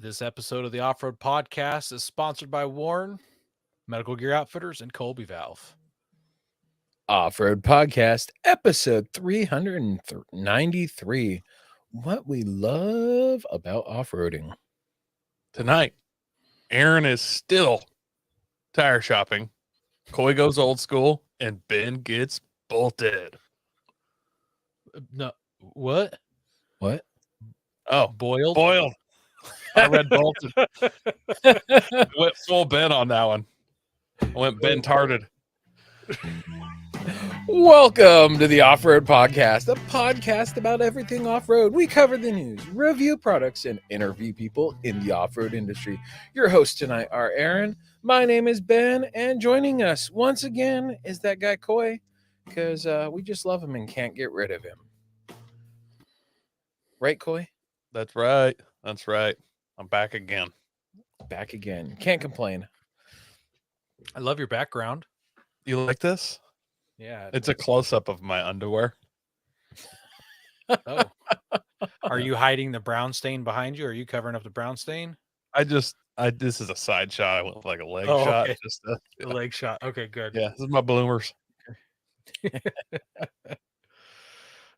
This episode of the Off-Road Podcast is sponsored by Warren, Medical Gear Outfitters, and Colby Valve. Off-Road Podcast, episode 393. What we love about off-roading. Tonight, Aaron is still tire shopping. Coy goes old school, and Ben gets bolted. No, what? What? Oh, Boiled? boiled. I read bolted. Went full Ben on that one. I went Ben tarded. Welcome to the Off-Road Podcast, a podcast about everything off-road. We cover the news, review products, and interview people in the off-road industry. Your hosts tonight are Aaron. My name is Ben, and joining us once again is that guy Coy, because we just love him and can't get rid of him. Right, Coy? That's right. That's right. I'm back again. Back again. Can't complain. I love your background. You like this? Yeah. It's a close-up of my underwear. Oh. Are you hiding the brown stain behind you? Or are you covering up the brown stain? This is a side shot. I went with like a leg Oh, shot. okay. Just The leg shot. Okay, good. yeah, this is my bloomers.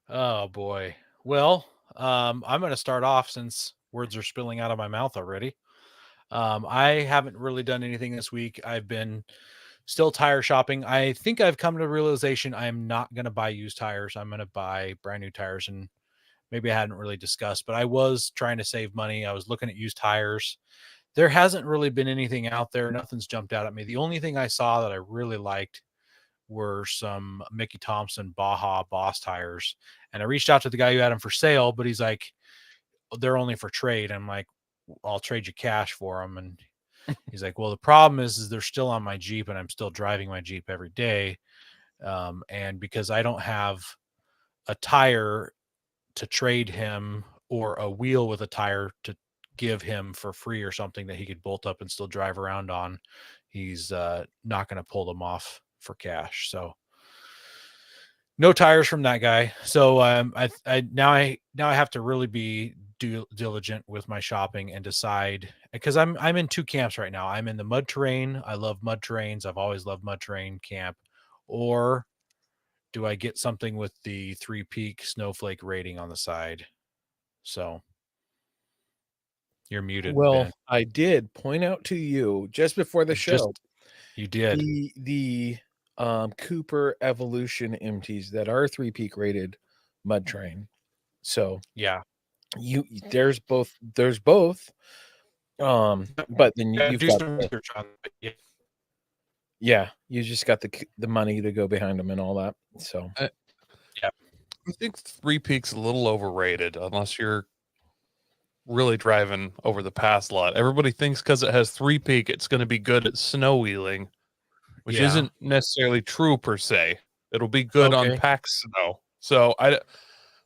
Oh, boy. Well, I'm going to start off since words are spilling out of my mouth already. I haven't really done anything this week. I've been still tire shopping. I think I've come to the realization I'm not going to buy used tires. I'm going to buy brand new tires, and maybe I hadn't really discussed, but I was trying to save money. I was looking at used tires. There hasn't really been anything out there. Nothing's jumped out at me. The only thing I saw that I really liked were some Mickey Thompson Baja Boss tires. And I reached out to the guy who had them for sale, but he's like, they're only for trade. I'm like, I'll trade you cash for them. And he's like, well, the problem is they're still on my Jeep and I'm still driving my Jeep every day. And because I don't have a tire to trade him or a wheel with a tire to give him for free or something that he could bolt up and still drive around on, he's not going to pull them off for cash. So no tires from that guy. So I have to really be diligent with my shopping and decide, because I'm in two camps right now. I'm in the mud terrain. I love mud terrains. I've always loved mud terrain camp. Or do I get something with the 3-peak snowflake rating on the side? So you're muted. Well, Ben. I did point out to you just before the show. You did. The Cooper Evolution MTs that are 3-peak rated mud terrain. So Yeah. there's both. But then you've do got some research on it. you just got the money to go behind them and all that. So I think 3-peak's a little overrated unless you're really driving over the pass a lot. Everybody thinks because it has 3-peak, it's going to be good at snow wheeling, which Yeah. isn't necessarily true per se. It'll be good on Okay. packed snow. So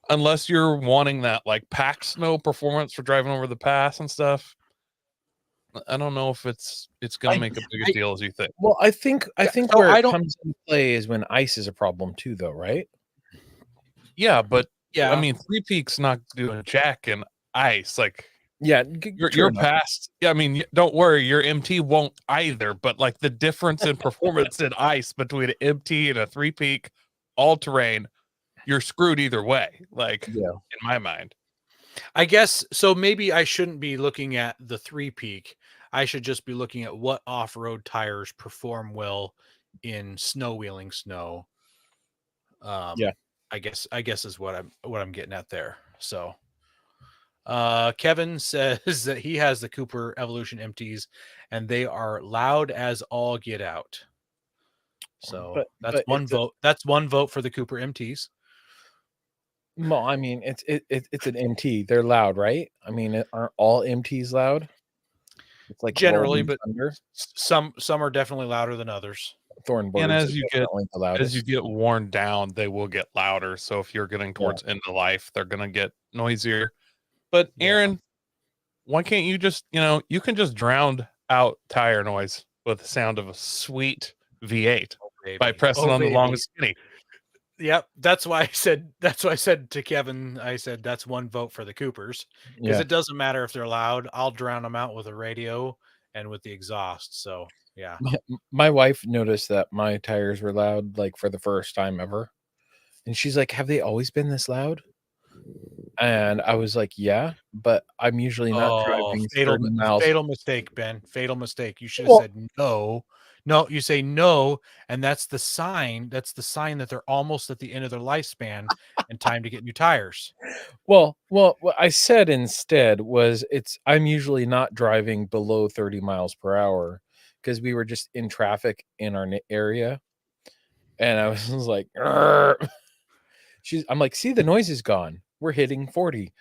unless you're wanting that like packed snow performance for driving over the pass and stuff, I don't know if it's going to make a big deal as you think. well, I think so where I it don't- comes into play is when ice is a problem too, though, right? Yeah, but Yeah. I mean, 3-peak's not doing jack in ice. Like Yeah, you're past. Yeah, I mean, don't worry, your MT won't either. But like the difference in performance in ice between an MT and a 3-peak all terrain, you're screwed either way. Like Yeah. in my mind. I guess so. Maybe I shouldn't be looking at the 3-peak. I should just be looking at what off-road tires perform well in snow wheeling snow. Yeah. I guess is what I'm getting at there. So Kevin says that he has the Cooper Evolution MTs and they are loud as all get out. So that's one vote. That's one vote for the Cooper MTs. Well, I mean, it's an MT. They're loud, right? I mean, aren't all MTs loud? It's like Generally, Rolling but Thunder, some are definitely louder than others. Thornbirds. And are as you definitely the loudest. get worn down, they will get louder. So if you're getting towards end of life, they're going to get noisier. But Yeah. Aaron, why can't you just, you can just drown out tire noise with the sound of a sweet V8 Baby. by pressing on the baby. longest skinny. Yep, that's why I said to Kevin, I said that's one vote for the Coopers because Yeah. it doesn't matter if they're loud. I'll drown them out with a radio and with the exhaust. So yeah. My wife noticed that my tires were loud, like for the first time ever. And she's like, "Have they always been this loud?" And I was like, "Yeah, but I'm usually not Oh, driving 30 miles." fatal mistake, Ben. Fatal mistake. You should have Well, said no. No, you say no, and that's the sign. That's the sign that they're almost at the end of their lifespan and time to get new tires. what I said instead was I'm usually not driving below 30 miles per hour because we were just in traffic in our area. And I was just like, "Arr." I'm like, "See, the noise is gone. We're hitting 40."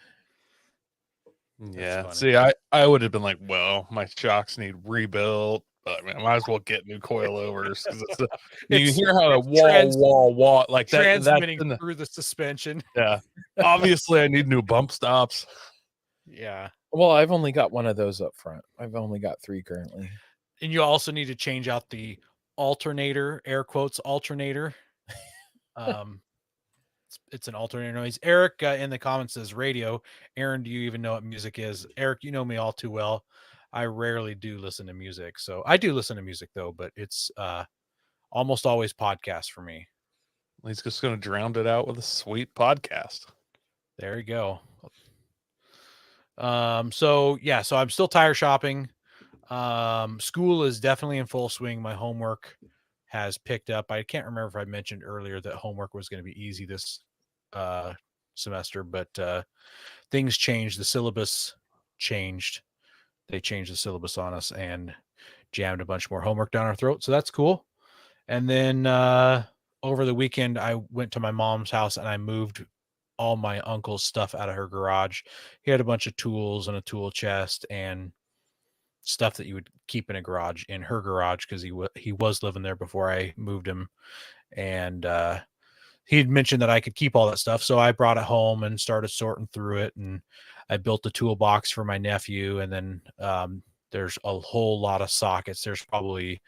That's Yeah. funny. See, I would have been like, well, my shocks need rebuilt. But I mean, I might as well get new coilovers because you can It's hear how the it's trans wall like that's transmitting in the through the suspension. yeah. Obviously, I need new bump stops. Yeah. Well, I've only got one of those up front. I've only got 3 currently. And you also need to change out the alternator, air quotes alternator. Um, it's an alternator noise. Eric in the comments says radio. Aaron, do you even know what music is? Eric, you know me all too well. I rarely do listen to music. So I do listen to music though, but it's almost always podcasts for me. He's just going to drown it out with a sweet podcast. There you go. So yeah, so I'm still tire shopping. School is definitely in full swing. My homework has picked up. I can't remember if I mentioned earlier that homework was going to be easy this semester, but things changed. The syllabus changed. They changed the syllabus on us and jammed a bunch more homework down our throat. So that's cool. And then over the weekend, I went to my mom's house and I moved all my uncle's stuff out of her garage. He had a bunch of tools and a tool chest and stuff that you would keep in a garage in her garage because he was living there before I moved him, and he had mentioned that I could keep all that stuff, so I brought it home and started sorting through it, and I built the toolbox for my nephew, and then there's a whole lot of sockets. There's probably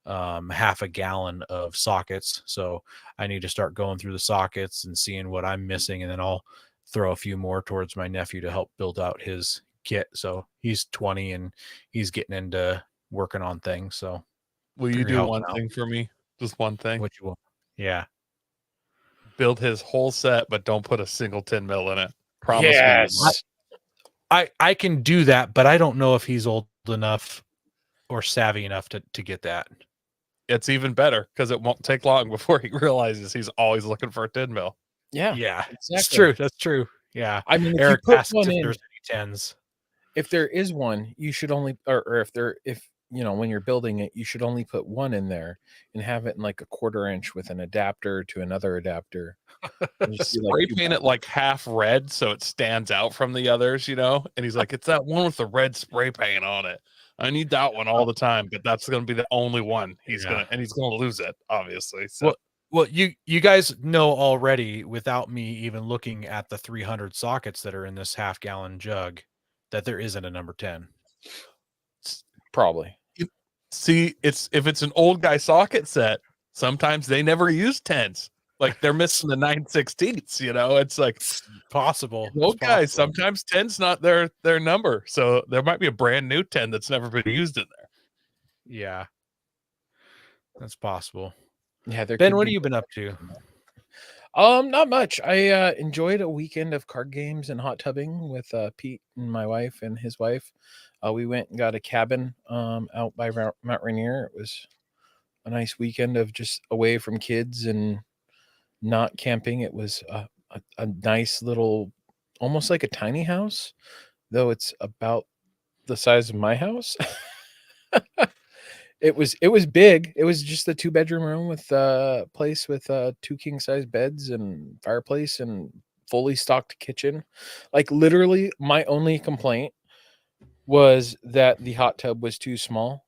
half a gallon of sockets, so I need to start going through the sockets and seeing what I'm missing, and then I'll throw a few more towards my nephew to help build out his kit. So he's 20 and he's getting into working on things. So Will you figure do help one out. thing for me? Just one thing. What you want? Yeah. Build his whole set, but don't put a single 10 mil in it. Promise me. Yes. I can do that, but I don't know if he's old enough or savvy enough to get that. It's even better because it won't take long before he realizes he's always looking for a 10 mil. Yeah. Yeah, it's Exactly. true. That's true. Yeah. I mean, if Eric you put asks one if in, there's any tens. if there is one, you should only, or if you know, when you're building it, you should only put one in there and have it in like a 1/4 inch with an adapter to another adapter. And just be Spray like, paint it like half red so it stands out from the others, you know? And he's like, it's that one with the red spray paint on it. I need that one all the time, but that's going to be the only one he's Yeah. going to lose it, obviously. So Well, you guys know already without me even looking at the 300 sockets that are in this half gallon jug that there isn't a number 10. probably. see, if it's an old guy socket set, sometimes they never use 10s. Like they're missing the 9/16ths, you know? It's like Possible. It's old guys, possible. sometimes 10's not their number. So there might be a brand new 10 that's never been used in there. Yeah. That's possible. Yeah, there Ben, could what be have you been up to? Not much. I enjoyed a weekend of card games and hot tubbing with Pete and my wife and his wife. We went and got a cabin out by Mount Rainier. It was a nice weekend of just away from kids and not camping. It was a nice little, almost like a tiny house, though it's about the size of my house. It was big. It was just a 2-bedroom room with place with 2 king size beds and fireplace and fully stocked kitchen. Like literally my only complaint was that the hot tub was too small.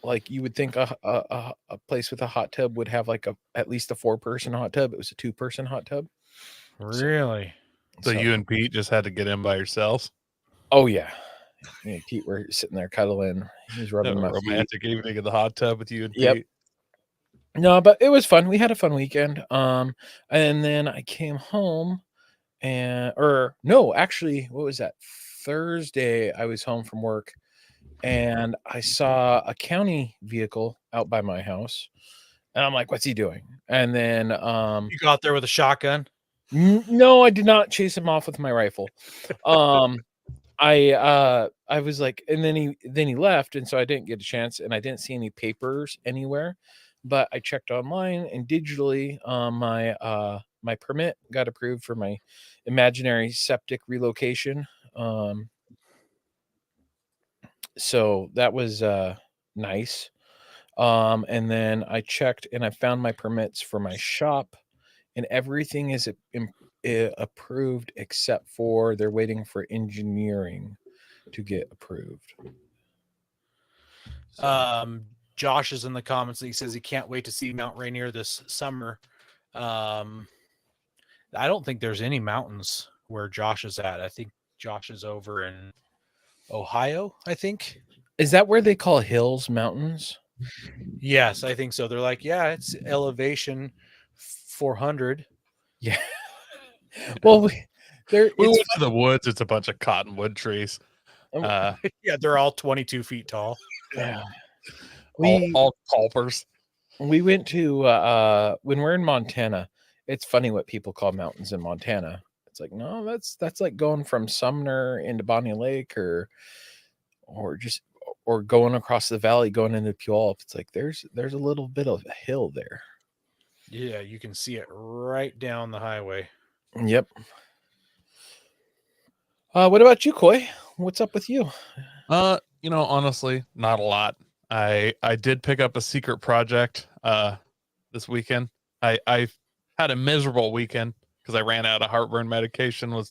Like you would think a place with a hot tub would have like at least a 4-person hot tub. It was a 2-person hot tub. Really? So you and Pete just had to get in by yourselves. Oh yeah. Me and Pete were sitting there cuddling. He was Have rubbing a my feet. romantic evening in the hot tub with you and Yep. Pete. No, but it was fun. We had a fun weekend. And then I came home actually, what was that? Thursday, I was home from work and I saw a county vehicle out by my house. And I'm like, what's he doing? And then You got there with a shotgun? no, I did not chase him off with my rifle. I was like, and then he left, and so I didn't get a chance, and I didn't see any papers anywhere. But I checked online and digitally, my permit got approved for my imaginary septic relocation. So that was nice. And then I checked and I found my permits for my shop, and everything is approved except for they're waiting for engineering to get approved. So, Josh is in the comments and he says he can't wait to see Mount Rainier this summer. I don't think there's any mountains where Josh is at. I think Josh is over in Ohio, I think. is that where they call hills mountains? Yes, I think so. They're like, yeah, it's elevation 400. Yeah. Well, We went to the woods. It's a bunch of cottonwood trees. Yeah, they're all 22 feet tall. Yeah. All culpers. We went to when we're in Montana. It's funny what people call mountains in Montana. It's like, no, that's like going from Sumner into Bonnie Lake or going across the valley going into Puyallup. It's like there's a little bit of a hill there. Yeah, you can see it right down the highway. Yep. What about you, Coy? What's up with you? Honestly, not a lot. I did pick up a secret project this weekend. I had a miserable weekend because I ran out of heartburn medication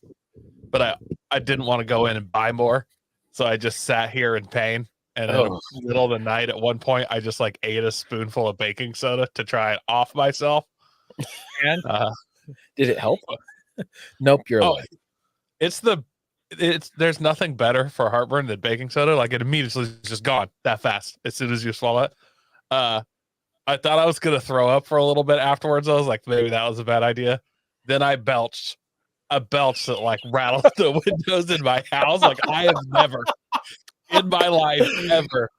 but I didn't want to go in and buy more. So I just sat here in pain. And in the middle of the night, at one point, I just like ate a spoonful of baking soda to try it off myself. And did it help? Nope, you're alive. There's nothing better for heartburn than baking soda. Like it immediately is just gone that fast as soon as you swallow it. I thought I was gonna throw up for a little bit afterwards. I was like, maybe that was a bad idea. Then I belched a belch that like rattled the windows in my house. Like I have never in my life ever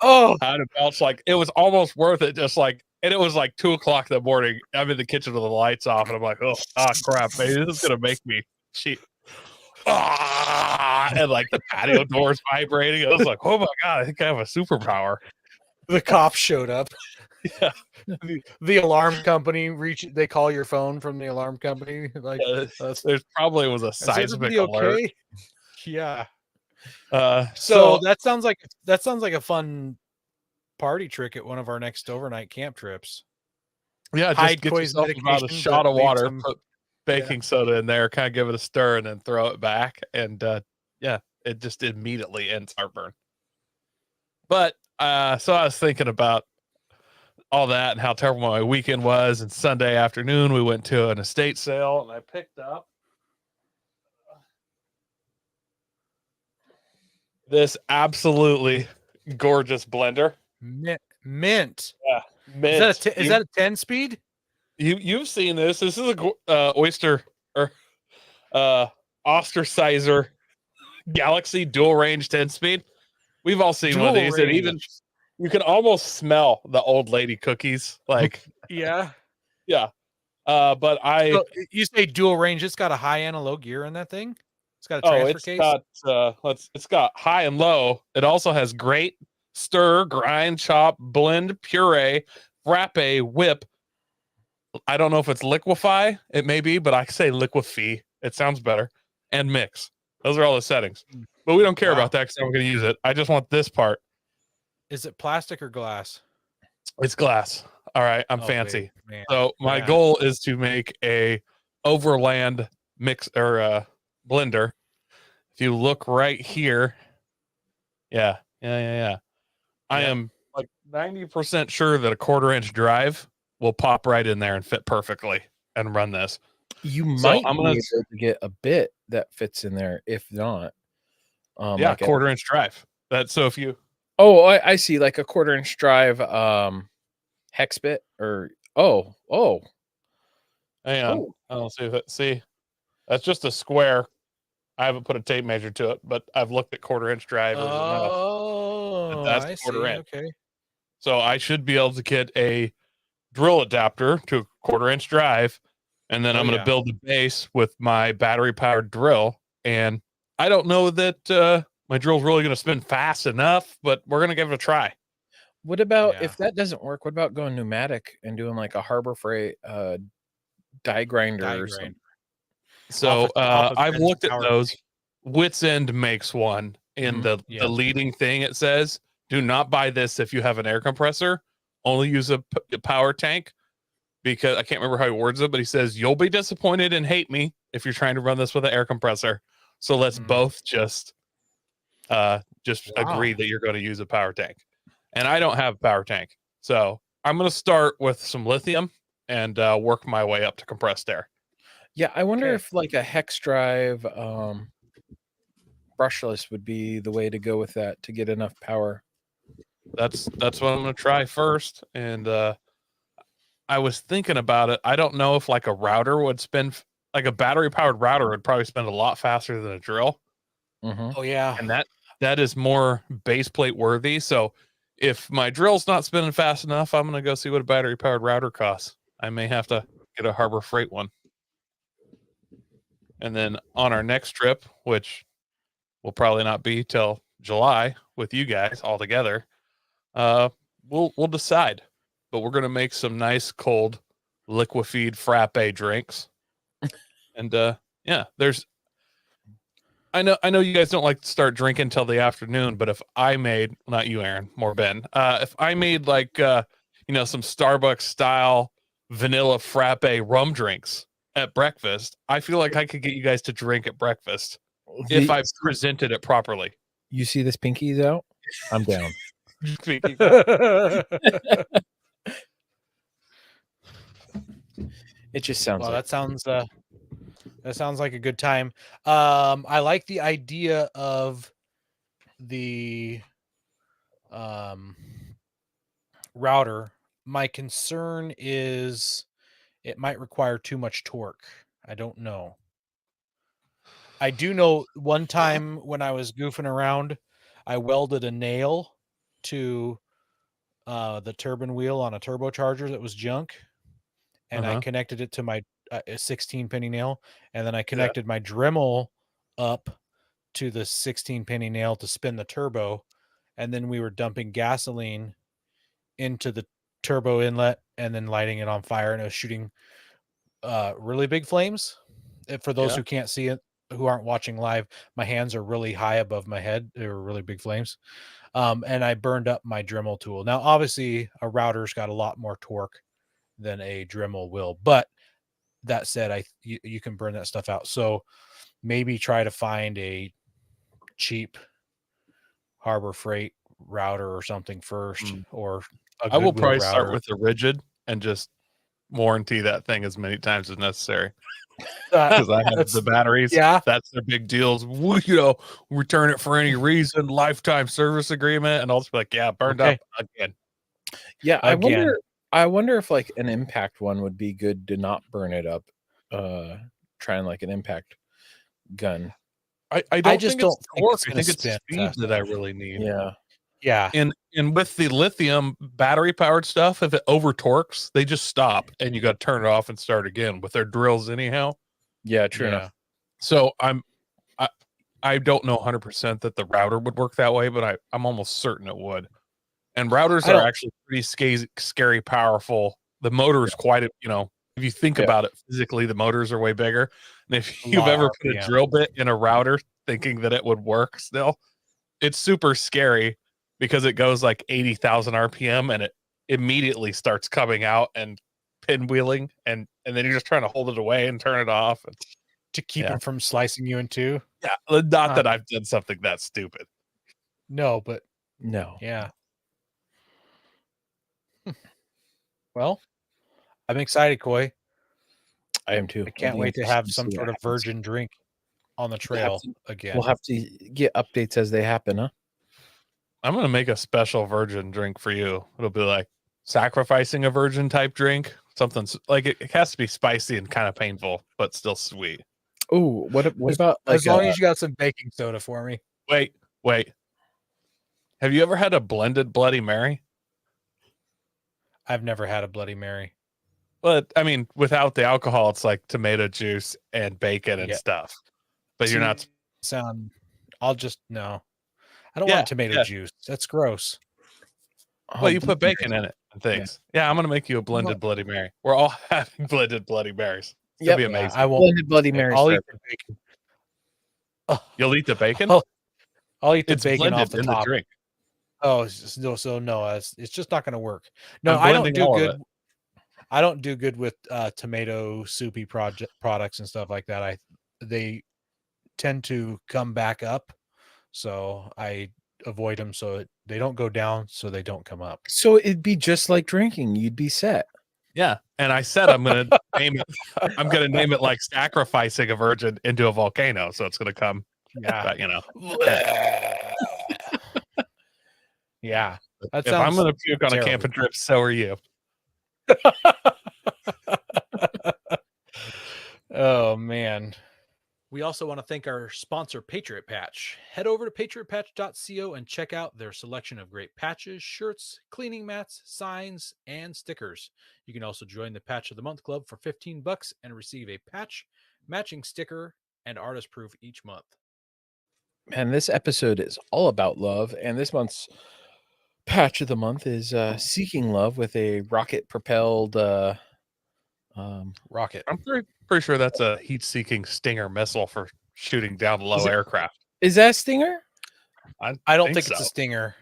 had a belch. Like it was almost worth it. Just like, and it was like 2:00 in the morning. I'm in the kitchen with the lights off, and I'm like, crap, maybe this is gonna make me cheat. And like the patio doors vibrating. I was like, oh my god, I think I have a superpower. The cops showed up. Yeah. The alarm company they call your phone from the alarm company. Like there's probably was a seismic alert. Okay? Yeah. So that sounds like a fun party trick at one of our next overnight camp trips. Yeah, just get yourself about a shot of water, put baking soda in there, kind of give it a stir, and then throw it back. And it just immediately ends heartburn. But so I was thinking about all that and how terrible my weekend was. And Sunday afternoon, we went to an estate sale, and I picked up this absolutely gorgeous blender. Mint. Yeah, mint. Is that a 10-speed? You've seen this. This is a Oyster or Ostracizer Galaxy dual range 10-speed. We've all seen one of these, and even you can almost smell the old lady cookies. Like yeah. But so you say dual range. It's got a high and a low gear in that thing. It's got a transfer case. It's got high and low. It also has grate, stir, grind, chop, blend, puree, frappe, whip. I don't know if it's liquefy. It may be, but I say liquefy. It sounds better. And mix. Those are all the settings. But we don't care about that because I'm going to use it. I just want this part. Is it plastic or glass? It's glass. All right. I'm fancy. So my goal is to make a overland mix or blender. If you look right here. Yeah. I am like 90% sure that a 1/4-inch drive will pop right in there and fit perfectly and run this. You might be able to get a bit that fits in there. If not, like 1/4-inch drive. So if you, I see, like a 1/4-inch drive, hex bit or Oh. Hang on. Oh. I don't see if that. See, that's just a square. I haven't put a tape measure to it, but I've looked at quarter-inch drivers enough. Oh, That's I a quarter see. inch. Okay. So I should be able to get a drill adapter to a quarter-inch drive, and then Oh, I'm going to yeah. build the base with my battery-powered drill. And I don't know that my drill's really going to spin fast enough, but we're going to give it a try. What about Yeah. if that doesn't work? What about going pneumatic and doing like a Harbor Freight die grinder Die or grind. something? So Off of I've Ben's looked at power those. tank. Wits End makes one. In the Yeah. leading thing, it says, "Do not buy this if you have an air compressor. Only use a power tank." Because I can't remember how he words it, but he says, "You'll be disappointed and hate me if you're trying to run this with an air compressor. So let's both just Wow. agree that you're going to use a power tank." And I don't have a power tank, so I'm going to start with some lithium and work my way up to compressed air. Yeah, I wonder Okay. if like a hex drive brushless would be the way to go with that to get enough power. That's what I'm going to try first. And I was thinking about it. I don't know if like a router would spin, like a battery powered router would probably spin a lot faster than a drill. Mm-hmm. Oh, yeah. And that is more base plate worthy. So if my drill's not spinning fast enough, I'm going to go see what a battery powered router costs. I may have to get a Harbor Freight one. And then on our next trip, which will probably not be till July with you guys all together, we'll decide. But we're gonna make some nice cold liquefied frappe drinks. And yeah, I know you guys don't like to start drinking till the afternoon, but if I made, not you, Aaron, more Ben, if I made like some Starbucks style vanilla frappe rum drinks at breakfast, I feel like I could get you guys to drink at breakfast if I presented it properly. You see this pinky's out? I'm down. It just sounds Well, like that sounds like a good time. I like the idea of the router. My concern is it might require too much torque. I don't know. I do know one time when I was goofing around, I welded a nail to the turbine wheel on a turbocharger that was junk, and I connected it to my 16 penny nail, and then I connected my Dremel up to the 16 penny nail to spin the turbo, and then we were dumping gasoline into the turbo inlet and then lighting it on fire, and it was shooting really big flames. For those who can't see it, who aren't watching live, my hands are really high above my head. They were really big flames. And I burned up my Dremel tool. Now, obviously, a router's got a lot more torque than a Dremel will, but that said, you can burn that stuff out. So maybe try to find a cheap Harbor Freight router or something first, or a I will Goodwill probably router. start with a rigid and just warranty that thing as many times as necessary. Because I have the batteries. Yeah. That's their big deals. Return it for any reason, lifetime service agreement, and I'll just be like, yeah, burned up again. Yeah, Again. I wonder if like an impact one would be good to not burn it up. Trying like an impact gun. I just think don't it's think torque. it's I gonna think it's spin speed fast that I enough. really need. Yeah. And with the lithium battery powered stuff, if it over torques, they just stop and you got to turn it off and start again with their drills anyhow. Yeah, true enough. So I don't know 100% that the router would work that way, but I'm almost certain it would. And routers are actually pretty scary powerful. The motor is quite a, if you think about it physically, the motors are way bigger. And if you've ever put a drill bit in a router thinking that it would work still, it's super scary because it goes like 80,000 RPM and it immediately starts coming out and pinwheeling, and then you're just trying to hold it away and turn it off to keep them from slicing you in two. Yeah, not that I've done something that stupid. No, but no. Yeah. Well, I'm excited, Coy. I am too. I can't wait to have some sort of virgin drink on the trail again. We'll have to get updates as they happen, huh? I'm going to make a special virgin drink for you. It'll be like sacrificing a virgin type drink. Something like it has to be spicy and kind of painful, but still sweet. Oh, what about like as long as you got some baking soda for me. Wait. Have you ever had a blended Bloody Mary? I've never had a Bloody Mary. But I mean, without the alcohol, it's like tomato juice and bacon and Yeah. stuff. But you're not. I'll just no. I don't Yeah, want tomato yeah. juice. That's gross. Well, you put bacon in it and things. Yeah, I'm gonna make you a blended Bloody Mary. We're all having blended Bloody Marys. It'll be amazing. I won't. Blended Bloody Mary. I'll eat the bacon. You'll eat the bacon. I'll eat the It's bacon off blended the in top. the drink. Oh, so no, it's just not going to work. No, I'm I don't blending do all of good. it. I don't do good with tomato soupy products and stuff like that. They tend to come back up, so I avoid them so they don't go down, so they don't come up. So it'd be just like drinking. You'd be set. Yeah, and I said I'm gonna name it. I'm gonna name it like sacrificing a virgin into a volcano, so it's gonna come. Yeah, But, you know. Yeah, that If I'm sounds gonna puke on a terrible. camping trip, so are you. Oh man. We also want to thank our sponsor, Patriot Patch. Head over to patriotpatch.co and check out their selection of great patches, shirts, cleaning mats, signs, and stickers. You can also join the Patch of the Month Club for $15 and receive a patch, matching sticker, and artist proof each month. And this episode is all about love, and this month's patch of the month is Seeking Love with a rocket-propelled rocket. I'm pretty sure that's a heat-seeking Stinger missile for shooting down low aircraft. Is that Stinger? I don't think it's a Stinger.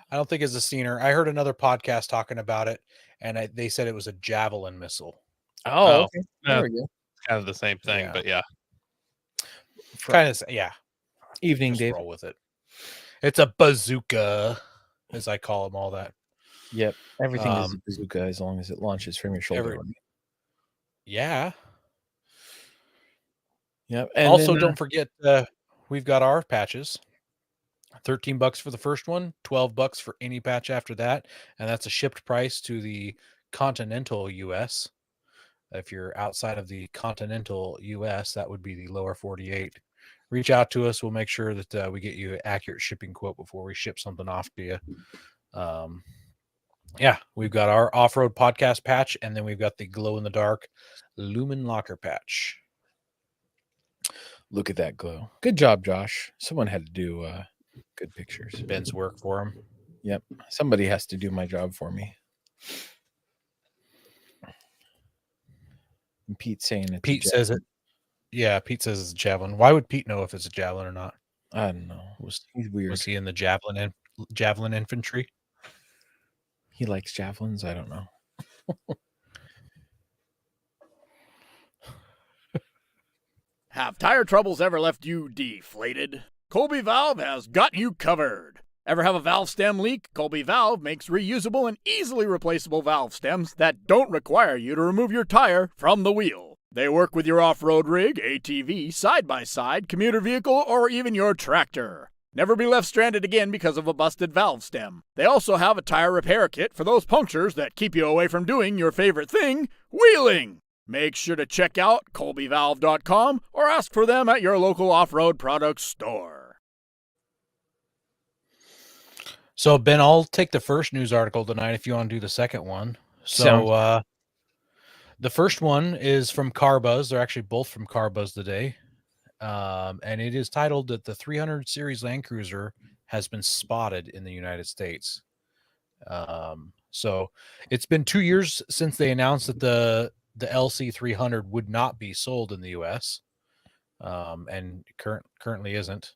I don't think it's a Stinger. I heard another podcast talking about it, and they said it was a Javelin missile. Oh, okay. There we go. Kind of the same thing, but yeah. Kind of, yeah. Evening, Just Dave. roll with it. It's a bazooka, as I call them all that. Yep. Everything is a bazooka as long as it launches from your shoulder. Yeah. Yep. And also, then, don't forget, we've got our patches. $13 for the first one, $12 for any patch after that, and that's a shipped price to the continental U.S. If you're outside of the continental U.S., that would be the lower 48. Reach out to us. We'll make sure that we get you an accurate shipping quote before we ship something off to you. Yeah, we've got our off-road podcast patch, and then we've got the glow-in-the-dark Lumen Locker patch. Look at that glow. Good job, Josh. Someone had to do good pictures. Ben's work for him. Yep. Somebody has to do my job for me. And Pete's saying it. Pete says it. Yeah, Pete says it's a javelin. Why would Pete know if it's a javelin or not? I don't know. He's weird. Was he in the javelin infantry? He likes javelins. I don't know. Have tire troubles ever left you deflated? Colby Valve has got you covered. Ever have a valve stem leak? Colby Valve makes reusable and easily replaceable valve stems that don't require you to remove your tire from the wheel. They work with your off-road rig, ATV, side-by-side, commuter vehicle, or even your tractor. Never be left stranded again because of a busted valve stem. They also have a tire repair kit for those punctures that keep you away from doing your favorite thing, wheeling. Make sure to check out colbyvalve.com or ask for them at your local off-road products store. So, Ben, I'll take the first news article tonight if you want to do the second one. So, the first one is from CarBuzz. They're actually both from CarBuzz today. And it is titled that the 300 Series Land Cruiser has been spotted in the United States. So it's been 2 years since they announced that the LC 300 would not be sold in the U.S. And currently isn't.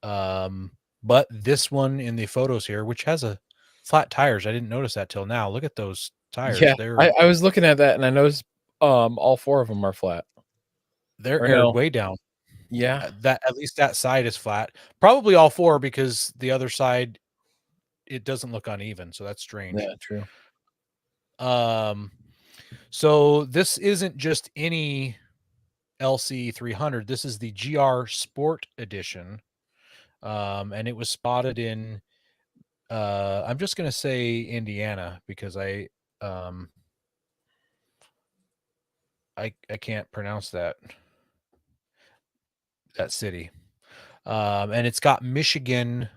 But this one in the photos here, which has a flat tires, I didn't notice that till now. Look at those tires. Yeah, I was looking at that and I noticed all four of them are flat. They're aired way down. Yeah, that at least that side is flat. Probably all four because the other side it doesn't look uneven. So that's strange. Yeah, true. So this isn't just any LC 300. This is the GR Sport Edition, and it was spotted in. I'm just gonna say Indiana because I can't pronounce that city. And it's got Michigan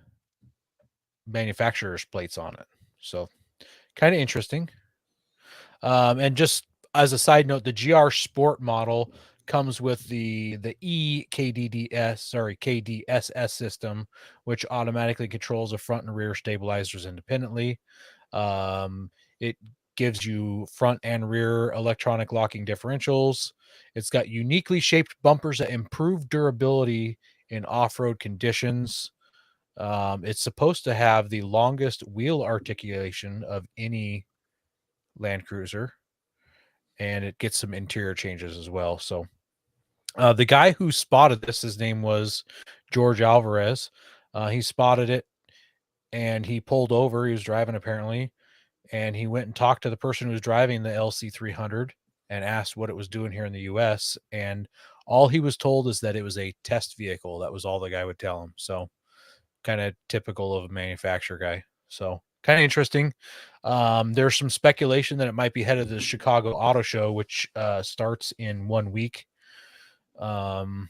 manufacturer's plates on it. So kind of interesting. And just as a side note, the GR Sport model comes with the KDSS system, which automatically controls the front and rear stabilizers independently. It gives you front and rear electronic locking differentials. It's got uniquely shaped bumpers that improve durability in off-road conditions. It's supposed to have the longest wheel articulation of any Land Cruiser, and it gets some interior changes as well. So the guy who spotted this, his name was George Alvarez. He spotted it and he pulled over. He was driving apparently, and he went and talked to the person who was driving the LC300 and asked what it was doing here in the US. And all he was told is that it was a test vehicle. That was all the guy would tell him. So kind of typical of a manufacturer guy. So kind of interesting. There's some speculation that it might be headed to the Chicago Auto Show, which starts in 1 week. And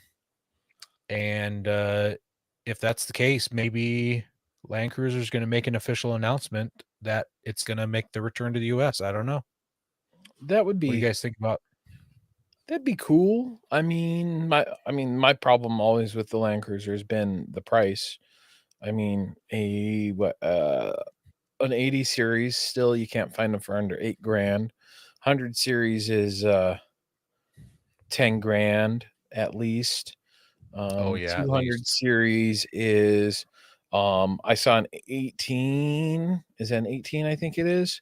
if that's the case, maybe Land Cruiser is going to make an official announcement that it's going to make the return to the US. I don't know. That would What do you be guys think about? that'd be cool. I mean, my problem always with the Land Cruiser has been the price. I mean, an 80 series still you can't find them for under $8,000. 100 series is 10 grand at least. Oh, yeah, at 200 least. series is I saw an 18. Is that an 18? I think it is.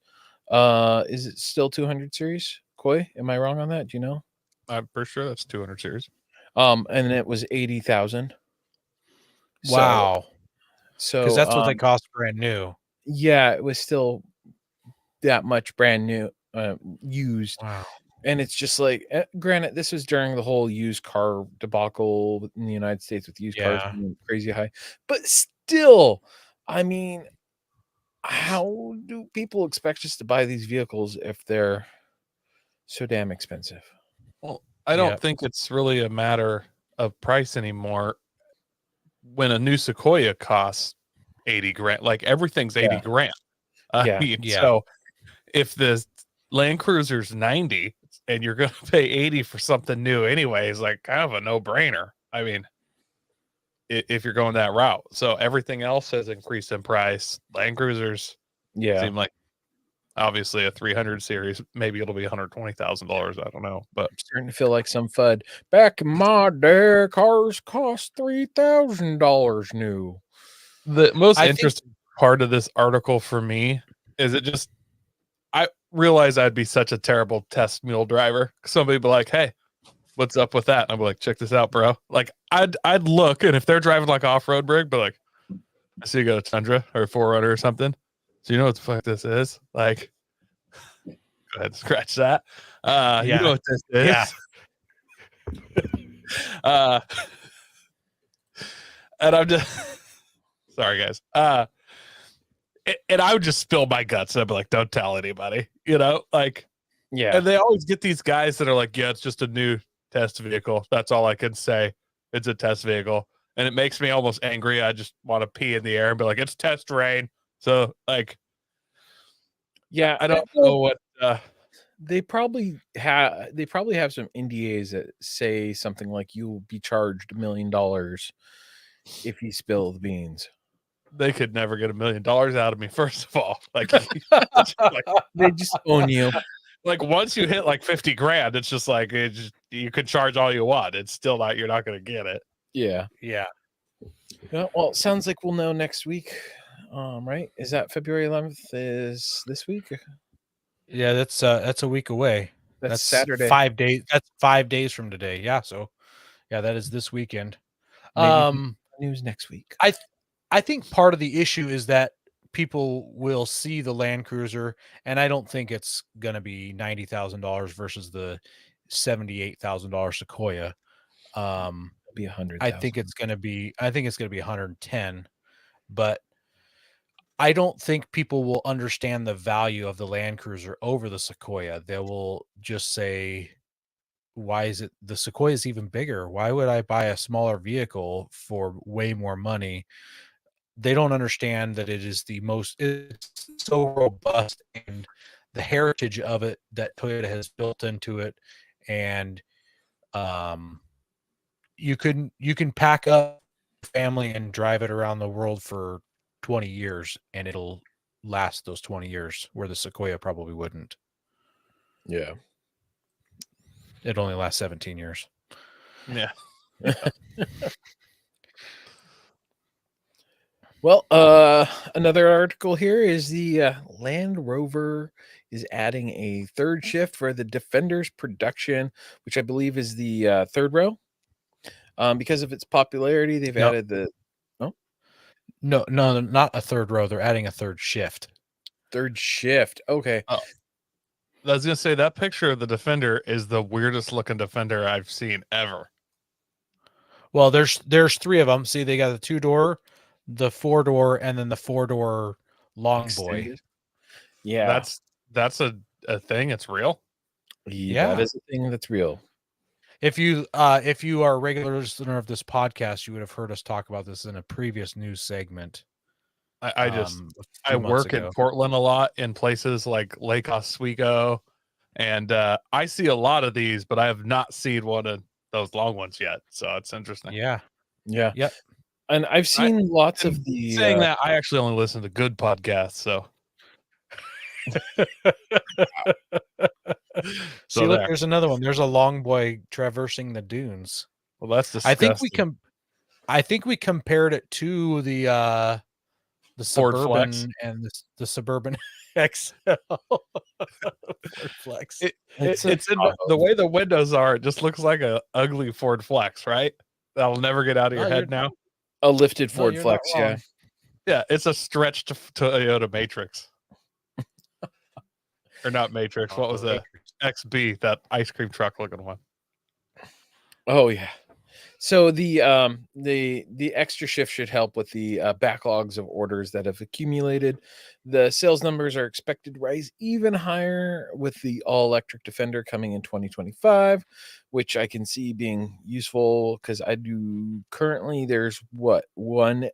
Is it still 200 series? Koi, am I wrong on that? Do you know? I'm pretty sure that's 200 series. And it was 80,000. Wow. Because So that's what they cost brand new. yeah, it was still that much brand new, used. Wow. And it's just like, granted, this was during the whole used car debacle in the United States with used cars Yeah. being crazy high. But still, I mean, how do people expect us to buy these vehicles if they're so damn expensive? Well, I don't Yep. think it's really a matter of price anymore. When a new Sequoia costs 80 grand, like everything's 80 Yeah. grand. Yeah. Yeah. So if the Land Cruiser's 90 and you're going to pay 80 for something new anyway, is like kind of a no-brainer. I mean, if you're going that route. So everything else has increased in price. Land Cruisers Yeah. seem like obviously a 300 series, maybe it'll be $120,000. I don't know, but I'm starting to feel like some FUD. Back in my day, cars cost $3,000 new. the most I think- interesting part of this article for me is it just, I realize I'd be such a terrible test mule driver. Somebody be like, hey, what's up with that? And I'd be like, check this out, bro. Like I'd look, and if they're driving like off-road rig, but like, I see you got a Tundra or a 4Runner or something. So you know what the fuck this is? Like, go ahead, scratch that. You know what this is? Yeah. And I'm just sorry, guys. And I would just spill my guts. I'd be like, don't tell anybody, you know, like, Yeah. and they always get these guys that are like, yeah, it's just a new test vehicle. That's all I can say. It's a test vehicle. And it makes me almost angry. I just want to pee in the air and be like, it's test rain. So like, Yeah. I don't know what, they probably have some NDAs that say something like you'll be charged $1 million if you spill the beans. they could never get $1 million out of me. First of all, like, They just own you. like once you hit like 50 grand, it's just like, you could charge all you want. It's still not, you're not going to get it. Yeah. Yeah. Well, it sounds like we'll know next week. Right? Is that February 11th? Is this week? Yeah, that's a week away. That's Saturday. 5 days. That's 5 days from today. Yeah. So yeah, that is this weekend. Maybe news next week. I think part of the issue is that people will see the Land Cruiser, and I don't think it's going to be $90,000 versus the $78,000 Sequoia. It'll be 100,000. I think it's going to be 110, but I don't think people will understand the value of the Land Cruiser over the Sequoia. They will just say, why is it the Sequoia is even bigger? Why would I buy a smaller vehicle for way more money? They don't understand that it's so robust, and the heritage of it that Toyota has built into it. And you can pack up family and drive it around the world for 20 years and it'll last those 20 years, where the Sequoia probably wouldn't. Yeah. It only lasts 17 years. Yeah. Well, another article here is the Land Rover is adding a third shift for the Defender's production, which I believe is the third row. Because of its popularity, they've No. added the No, not a third row. They're adding a third shift. third shift. Okay. I was gonna say that picture of the Defender is the weirdest looking Defender I've seen ever. Well, there's 3 of them. See, they got the 2-door, the 4-door, and then the 4-door long boy. Extended. Yeah. That's a thing. It's real. That is a thing that's real. If you are a regular listener of this podcast, you would have heard us talk about this in a previous news segment. I work in Portland a lot, in places like Lake Oswego, and I see a lot of these, but I have not seen one of those long ones yet. So it's interesting. Yeah. Yep. And I've seen lots of the saying that I actually only listen to good podcasts. So see, look, there's another one. There's a long boy traversing the dunes. Well, that's disgusting. I think we compared it to the Ford Suburban Flex. and the Suburban XL. Ford Flex. It's in the way the windows are. It just looks like a ugly Ford Flex, right? That'll never get out of your head now. A lifted Ford Flex, yeah. Yeah, it's a stretched Toyota Matrix. Or not Matrix. What was the XB, that ice cream truck looking one? Oh yeah. So the extra shift should help with the backlogs of orders that have accumulated. The sales numbers are expected to rise even higher with the all-electric Defender coming in 2025, which I can see being useful because currently there's one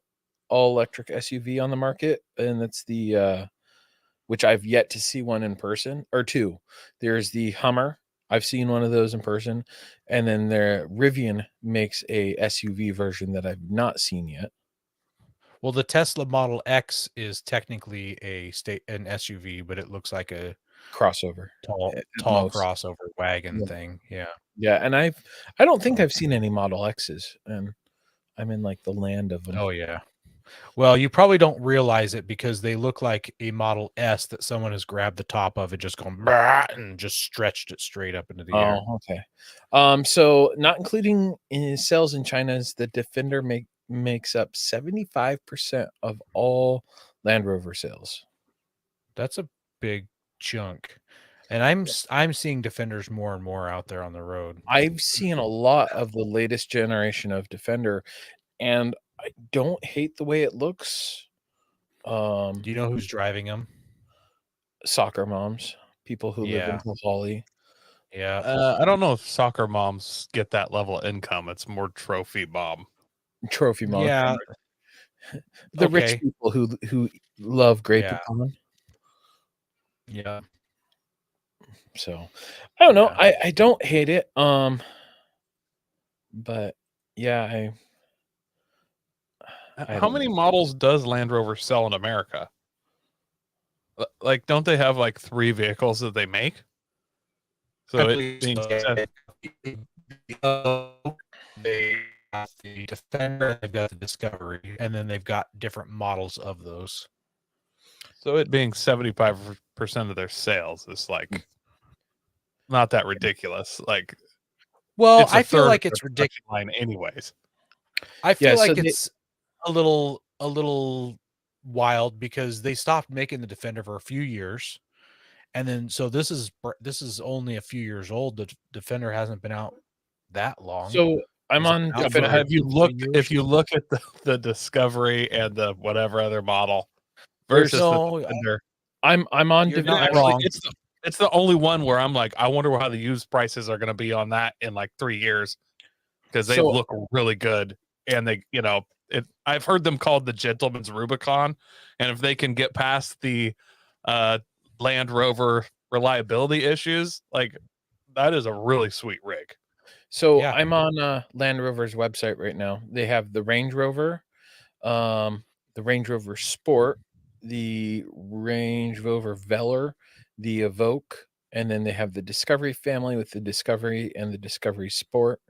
all-electric SUV on the market, and that's the which I've yet to see one in person, or 2. There's the Hummer. I've seen one of those in person, and then the Rivian makes a SUV version that I've not seen yet. Well, the Tesla Model X is technically an SUV, but it looks like a crossover, tall crossover wagon thing. Yeah, and I don't think I've seen any Model X's, and I'm in like the land of them. Oh yeah. Well, you probably don't realize it because they look like a Model S that someone has grabbed the top of it, just gone and just stretched it straight up into the air. Oh, okay. So not including in sales in China, the Defender makes up 75% of all Land Rover sales. That's a big chunk. And I'm seeing Defenders more and more out there on the road. I've seen a lot of the latest generation of Defender, and I don't hate the way it looks. Do you know who's driving them? Soccer moms, people who live in Holly. Yeah. I don't know if soccer moms get that level of income. It's more trophy mom. Trophy mom. Yeah. The rich people who love grape pecan. Yeah. So I don't know. I don't hate it. But yeah, how many models does Land Rover sell in America? Like, don't they have like 3 vehicles that they make? So it being they got the Defender, they've got the Discovery, and then they've got different models of those. So it being 75% of their sales is like not that ridiculous. Like, well, I feel like it's ridiculous line anyways. I feel like it's a little wild because they stopped making the Defender for a few years, and then so this is only a few years old. The Defender hasn't been out that long. So I'm on Defender. Have you looked? If you look at the Discovery and the whatever other model versus the Defender, I'm on Defender. Not wrong. It's the only one where I'm like, I wonder how the used prices are going to be on that in like 3 years, because they So- look really good. And they, I've heard them called the gentleman's Rubicon. And if they can get past the Land Rover reliability issues, like that is a really sweet rig. So Yeah. I'm on Land Rover's website right now. They have the Range Rover, the Range Rover Sport, the Range Rover Velar, the Evoque, and then they have the Discovery family with the Discovery and the Discovery Sport.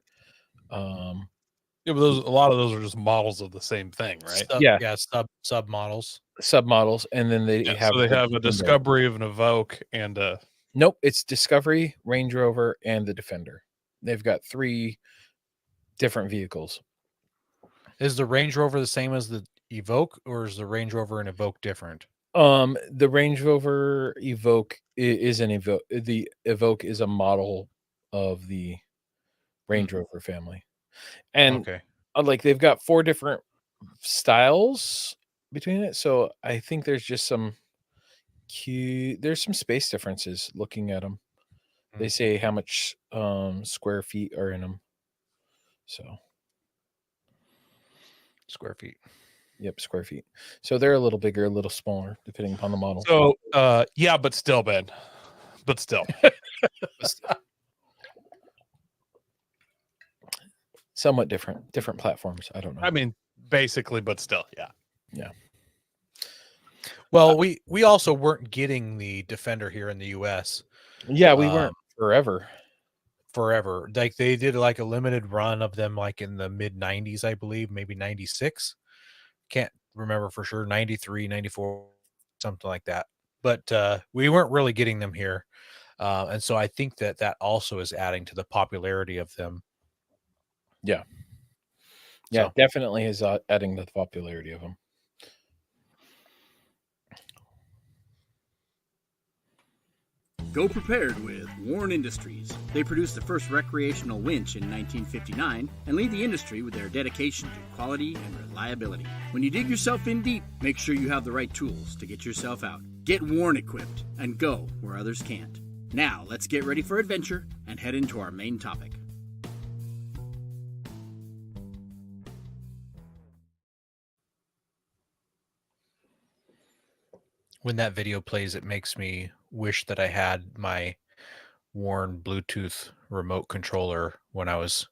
Yeah, but a lot of those are just models of the same thing, right? Yeah. Sub models. Submodels, and then they Yeah, have so they the have a Defender. Discovery of an Evoque and a Nope, it's Discovery, Range Rover, and the Defender. They've got 3 different vehicles. Is the Range Rover the same as the Evoque, or is the Range Rover and Evoque different? The Range Rover Evoque is an Evoque. The Evoque is a model of the Range Rover family, and Okay. like they've got 4 different styles between it. So I think there's just some there's some space differences looking at them. They Mm. say how much square feet are in them. So Square feet. yep, square feet. So they're a little bigger, a little smaller, depending upon the model. So yeah, but still, Ben. But still. Somewhat different platforms. I don't know. I mean, basically, but still, yeah. Well, we also weren't getting the Defender here in the US Yeah, we weren't forever. Like they did like a limited run of them like in the mid 90s, I believe, maybe 96. Can't remember for sure, 93, 94, something like that. But we weren't really getting them here. And so I think that also is adding to the popularity of them. Yeah, So, definitely is adding to the popularity of them. Go prepared with Warren Industries. They produced the first recreational winch in 1959 and lead the industry with their dedication to quality and reliability. When you dig yourself in deep, make sure you have the right tools to get yourself out. Get Warren equipped and go where others can't. Now, let's get ready for adventure and head into our main topic. when that video plays, it makes me wish that I had my Warren Bluetooth remote controller when I was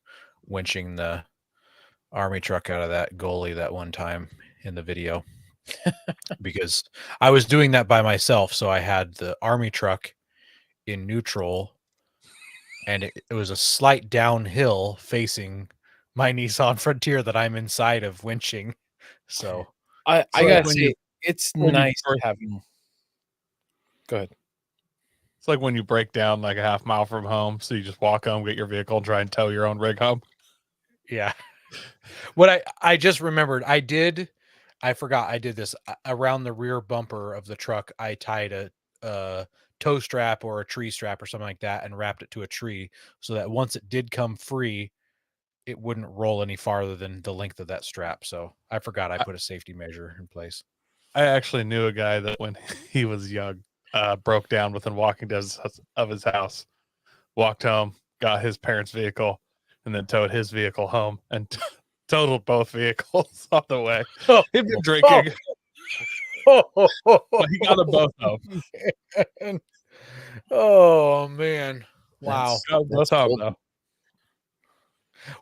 winching the army truck out of that goalie that one time in the video. Because I was doing that by myself. So I had the army truck in neutral, and it was a slight downhill facing my Nissan Frontier that I'm inside of winching. So I So gotta when say, you- it's when you nice break- having. Go ahead. It's like when you break down like a half mile from home, so you just walk home, get your vehicle, and try and tow your own rig home. yeah. What I just remembered, I forgot I did this around the rear bumper of the truck. I tied a tow strap or a tree strap or something like that and wrapped it to a tree so that once it did come free, it wouldn't roll any farther than the length of that strap. So I forgot I put a safety measure in place. I actually knew a guy that when he was young, broke down within walking distance of his house, walked home, got his parents' vehicle, and then towed his vehicle home and totaled both vehicles on the way. He'd been drinking, but he got them both home. Oh man. Wow. Got them both home though.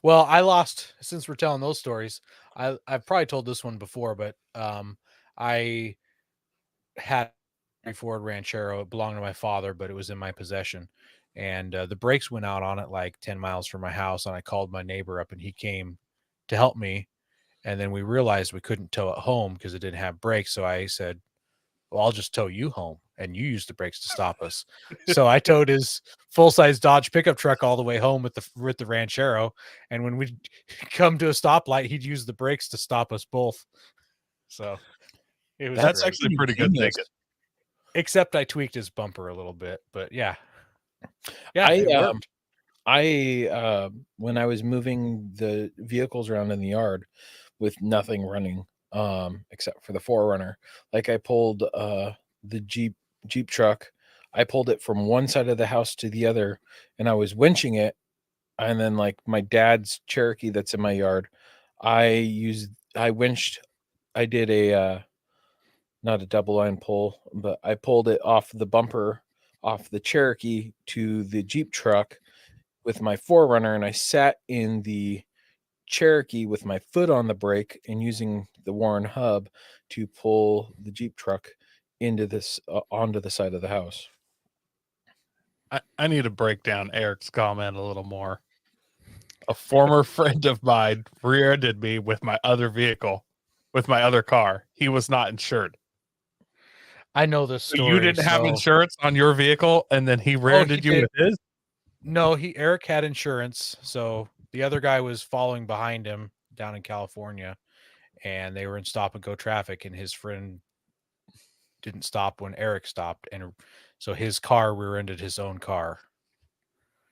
Well, I lost, since we're telling those stories, I've probably told this one before, but I had a Ford Ranchero. It belonged to my father, but it was in my possession. And the brakes went out on it like 10 miles from my house. And I called my neighbor up and he came to help me. And then we realized we couldn't tow it home because it didn't have brakes. So I said, well, I'll just tow you home and you use the brakes to stop us. So I towed his full-size Dodge pickup truck all the way home with the Ranchero. And when we come to a stoplight, he'd use the brakes to stop us both. So it was That's great. actually pretty good Genius. thinking. Except I tweaked his bumper a little bit, but yeah, it worked. When I was moving the vehicles around in the yard with nothing running, except for the 4Runner, like I pulled the Jeep truck, I pulled it from one side of the house to the other, and I was winching it. And then, like my dad's Cherokee that's in my yard, I winched. I did a not a double line pull, but I pulled it off the bumper off the Cherokee to the Jeep truck with my 4Runner, and I sat in the Cherokee with my foot on the brake and using the Warren hub to pull the Jeep truck into this onto the side of the house. I need to break down Eric's comment a little more. A former friend of mine rear-ended me with my other vehicle, with my other car. He was not insured. I know this So story. you didn't have insurance on your vehicle, and then he rear-ended you did. with his? No, Eric had insurance, so the other guy was following behind him down in California, and they were in stop and go traffic, and his friend didn't stop when Eric stopped, and so his car rear-ended his own car.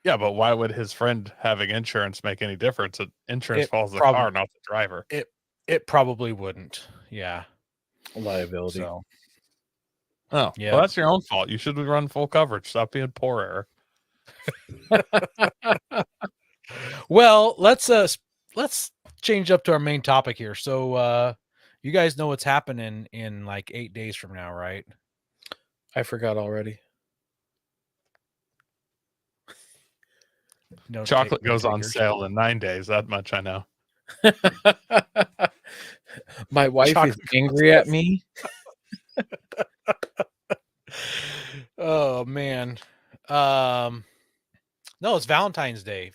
Yeah, but why would his friend having insurance make any difference? Insurance follows the car, not the driver. It probably wouldn't. Yeah. Liability. So. Oh, yeah. Well, that's your own fault. You should run full coverage. Stop being poor, Eric. Well, let's change up to our main topic here. So you guys know what's happening in like 8 days from now, right? I forgot already. No, Chocolate goes on sale in 9 days. That much I know. My wife is angry at me. Oh man. No, it's Valentine's Day.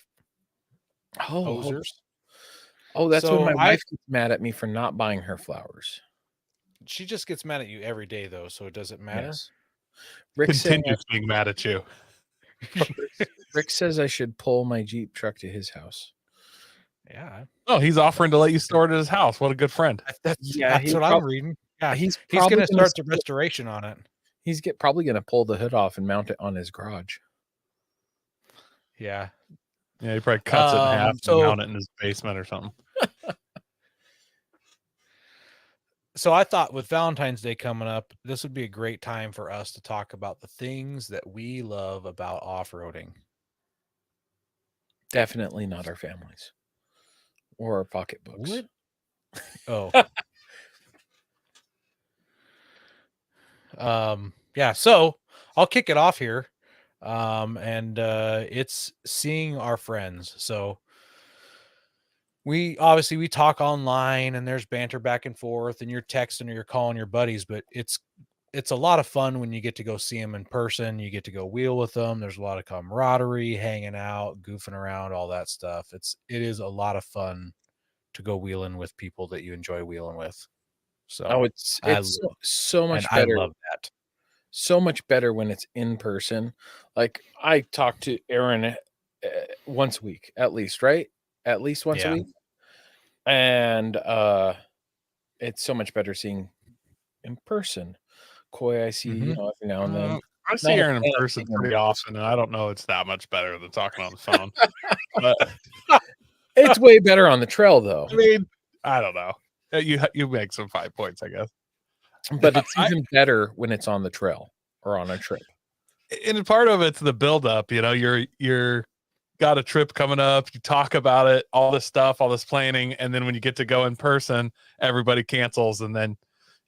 Posers. Oh, that's when my wife gets mad at me for not buying her flowers. She just gets mad at you every day, though, so it doesn't matter. Yes. Rick continues being mad at you. Rick says I should pull my Jeep truck to his house. Yeah. Oh, he's offering to let you store it at his house. What a good friend. That's what I'm reading. Yeah, he's going to start the restoration on it. He's probably going to pull the hood off and mount it on his garage. Yeah. Yeah, he probably cuts it in half and mount it in his basement or something. So I thought with Valentine's Day coming up, this would be a great time for us to talk about the things that we love about off-roading. Definitely not our families or our pocketbooks. What? Oh. Yeah, so I'll kick it off here. And it's seeing our friends. So we talk online and there's banter back and forth and you're texting or you're calling your buddies, but it's a lot of fun when you get to go see them in person. You get to go wheel with them. There's a lot of camaraderie, hanging out, goofing around, all that stuff. It is a lot of fun to go wheeling with people that you enjoy wheeling with. So it's so much better. I love that. So much better when it's in person. Like I talk to Aaron once a week, at least, right? At least once a week. And it's so much better seeing in person. Coy, I see, every now and then. I see Aaron in person pretty often, and I don't know it's that much better than talking on the phone. But it's way better on the trail, though. I mean, I don't know. You make some 5 points, I guess. But it's even better when it's on the trail or on a trip. And part of it's the buildup. You know, you're got a trip coming up. You talk about it, all this stuff, all this planning, and then when you get to go in person, everybody cancels, and then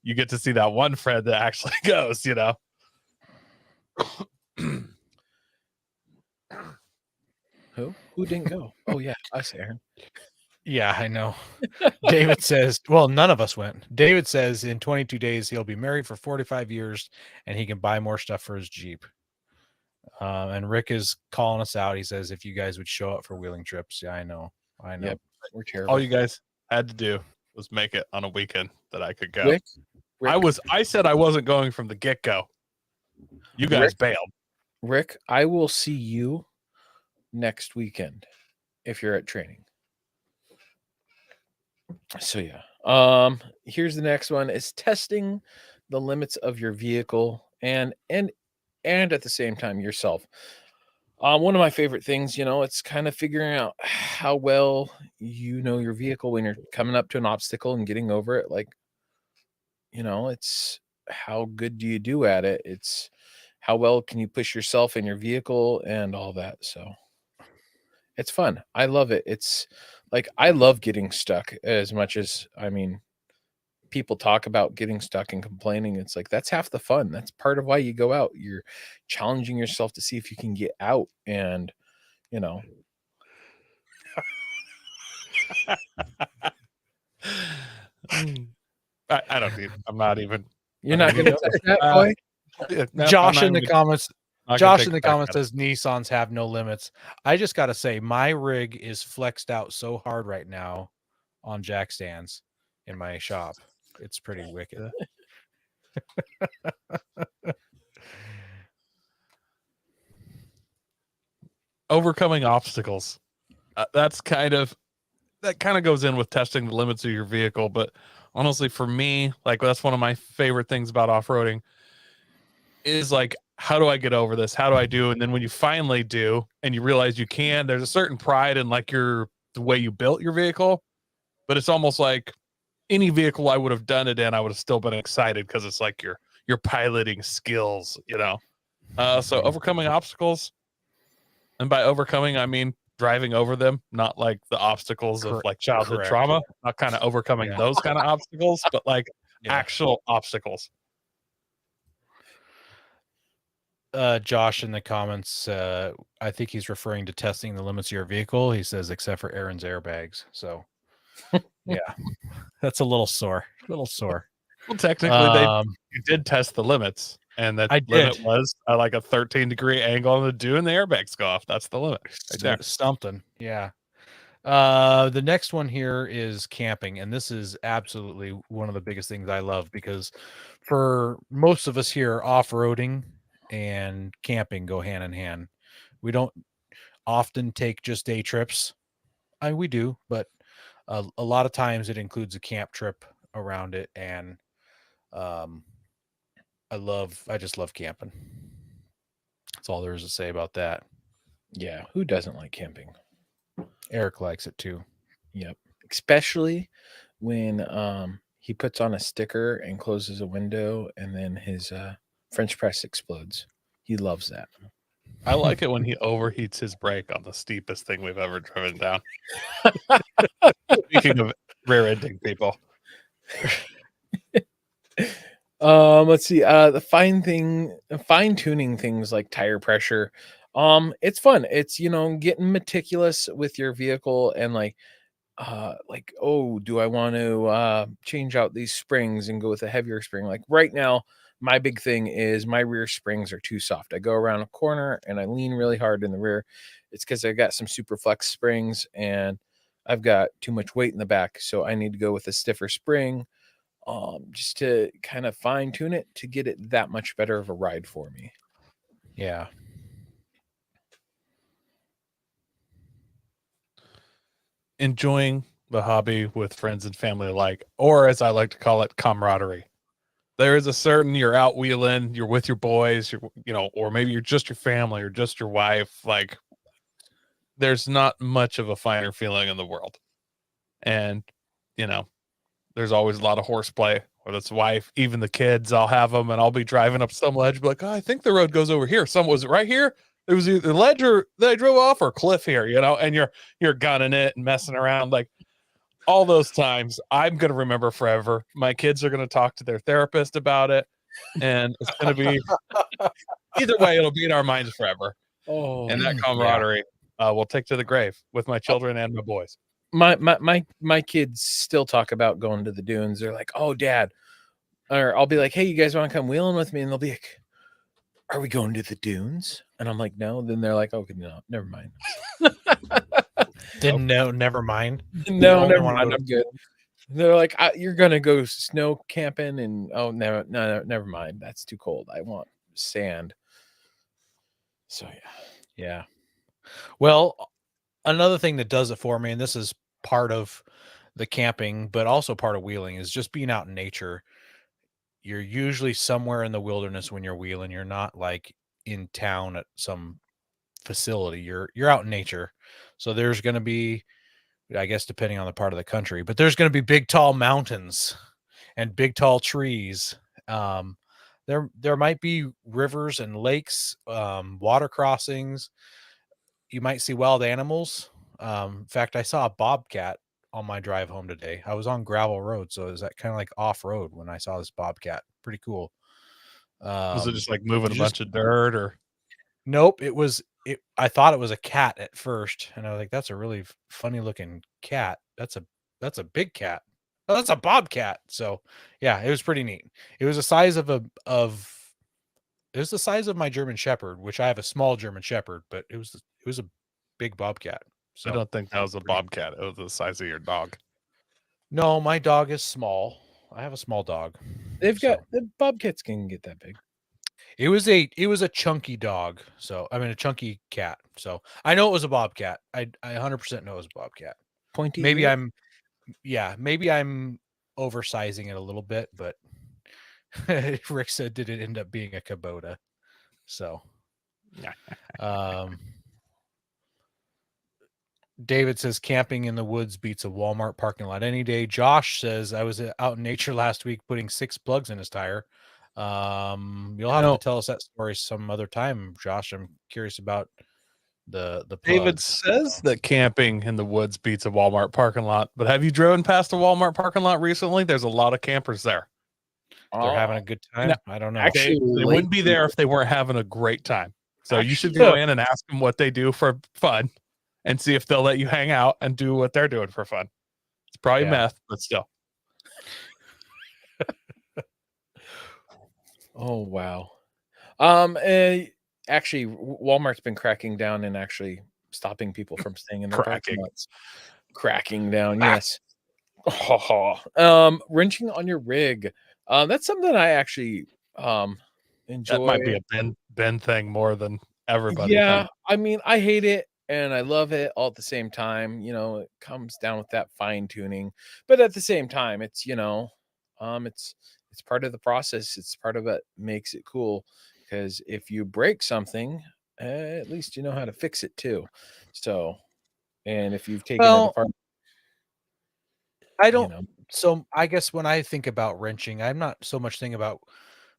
you get to see that one friend that actually goes. You know. Who didn't go? Oh yeah, us, Aaron. Yeah, I know. David says, well, none of us went. David says in 22 days, he'll be married for 45 years and he can buy more stuff for his Jeep. And Rick is calling us out. He says, if you guys would show up for wheeling trips. Yeah, I know. Yep, we're terrible. All you guys had to do was make it on a weekend that I could go. Rick, I said I wasn't going from the get-go. You guys bailed. Rick, I will see you next weekend if you're at training. So yeah. Here's the next one. Is testing the limits of your vehicle and at the same time yourself. One of my favorite things, it's kind of figuring out how well you know your vehicle when you're coming up to an obstacle and getting over it. Like, it's how good do you do at it? It's how well can you push yourself in your vehicle and all that. So it's fun. I love it. It's like I love getting stuck as much as people talk about getting stuck and complaining. It's like that's half the fun. That's part of why you go out. You're challenging yourself to see if you can get out and you know. I don't need. I'm not even. You're not gonna touch that, boy? Josh in the comments. Josh in the comments says, says Nissans have no limits. I just got to say, my rig is flexed out so hard right now on jack stands in my shop. It's pretty wicked. overcoming obstacles. That kind of goes in with testing the limits of your vehicle. But honestly, for me, like that's one of my favorite things about off-roading is like, how do I get over this? How do I do? And then when you finally do, and you realize you can, there's a certain pride in like the way you built your vehicle. But it's almost like any vehicle I would have done it in, I would have still been excited because it's like your piloting skills, you know. So overcoming obstacles, and by overcoming, I mean driving over them, not like the obstacles of like childhood trauma, not kind of overcoming those kind of obstacles, but like actual obstacles. Josh in the comments, I think he's referring to testing the limits of your vehicle. He says, except for Aaron's airbags. So, yeah, that's a little sore. Well, technically, you did test the limits, and that limit was like a 13-degree angle on the dune. The airbags go off. That's the limit. Right there. Something, yeah. The next one here is camping, and this is absolutely one of the biggest things I love because for most of us here, off-roading and camping go hand in hand. We don't often take just day trips. We do, but a lot of times it includes a camp trip around it, and I just love camping. That's all there is to say about that. Yeah, who doesn't like camping? Eric likes it too. Yep, especially when he puts on a sticker and closes a window, and then his French press explodes. He loves that. I like it when he overheats his brake on the steepest thing we've ever driven down. Speaking of rear-ending people. Let's see. The fine-tuning things like tire pressure. It's fun. It's getting meticulous with your vehicle and oh, do I want to change out these springs and go with a heavier spring? Like right now, my big thing is my rear springs are too soft. I go around a corner and I lean really hard in the rear. It's because I got some super flex springs and I've got too much weight in the back. So I need to go with a stiffer spring just to kind of fine tune it to get it that much better of a ride for me. Yeah. Enjoying the hobby with friends and family alike, or as I like to call it, camaraderie. There is a certain, you're out wheeling, you're with your boys, or maybe you're just your family or just your wife. Like, there's not much of a finer feeling in the world. And, there's always a lot of horseplay, whether it's wife, even the kids. I'll have them and I'll be driving up some ledge, be like, oh, I think the road goes over here. Was it right here? It was either the ledge that I drove off or cliff here, and you're gunning it and messing around. Like, all those times I'm going to remember forever. My kids are going to talk to their therapist about it, and it's going to be either way, it'll be in our minds forever. Oh, and that camaraderie we'll take to the grave with my children and my boys. My kids still talk about going to the dunes. They're like, oh, Dad, or I'll be like, hey, you guys want to come wheeling with me? And they'll be like, are we going to the dunes? And I'm like, no. Then they're like, okay, no, never mind. Never mind. No, never mind. I'm good. They're like, you're gonna go snow camping, and oh, no, never mind. That's too cold. I want sand. So yeah. Well, another thing that does it for me, and this is part of the camping, but also part of wheeling, is just being out in nature. You're usually somewhere in the wilderness when you're wheeling. You're not like in town at some facility. You're out in nature. So there's going to be, I guess, depending on the part of the country, but there's going to be big, tall mountains and big, tall trees. That There might be rivers and lakes, water crossings. You might see wild animals. In fact, I saw a bobcat on my drive home today. I was on gravel road, so it was that kind of like off road when I saw this bobcat. Pretty cool. Was it just like moving a just- bunch of dirt or? Nope, it was. I thought it was a cat at first, and I was like, "That's a really funny looking cat. That's a big cat. Oh, that's a bobcat." So, yeah, it was pretty neat. It was the size of it was the size of my German Shepherd, which I have a small German Shepherd, but it was a big bobcat. So I don't think that was a bobcat. It was the size of your dog. no, my dog is small. I have a small dog. They've got So, the bobcats can get that big. it was a chunky dog. So I mean a chunky cat. So I know it was a bobcat. I 100% know it was a bobcat. Pointy. Maybe ear. maybe I'm oversizing it a little bit, but Rick said did it end up being a Kubota. So David says camping in the woods beats a Walmart parking lot any day. Josh says I was out in nature last week putting 6 plugs in his tire. You'll have to tell us that story some other time, Josh. I'm curious about the David plugs. says that camping in the woods beats a Walmart parking lot, but have you driven past a Walmart parking lot recently? There's a lot of campers there. They're having a good time. No, I don't know. actually, They wouldn't be there if they weren't having a great time. So you should Actually- go in and ask them what they do for fun and see if they'll let you hang out and do what they're doing for fun. It's probably Yeah. meth, but still. Oh wow. Actually, Walmart's been cracking down and actually stopping people from staying in their parking Cracking. lots. Cracking down, yes. Wrenching on your rig. That's something I actually enjoy. That might be a Ben thing more than everybody. Yeah, I mean, I hate it and I love it all at the same time. You know, it comes down with that fine tuning, but at the same time, it's it's part of the process. It's part of what makes it cool. Because if you break something, at least you know how to fix it too. So, and if you've taken it apart, I don't. know. So I guess when I think about wrenching, I'm not so much thinking about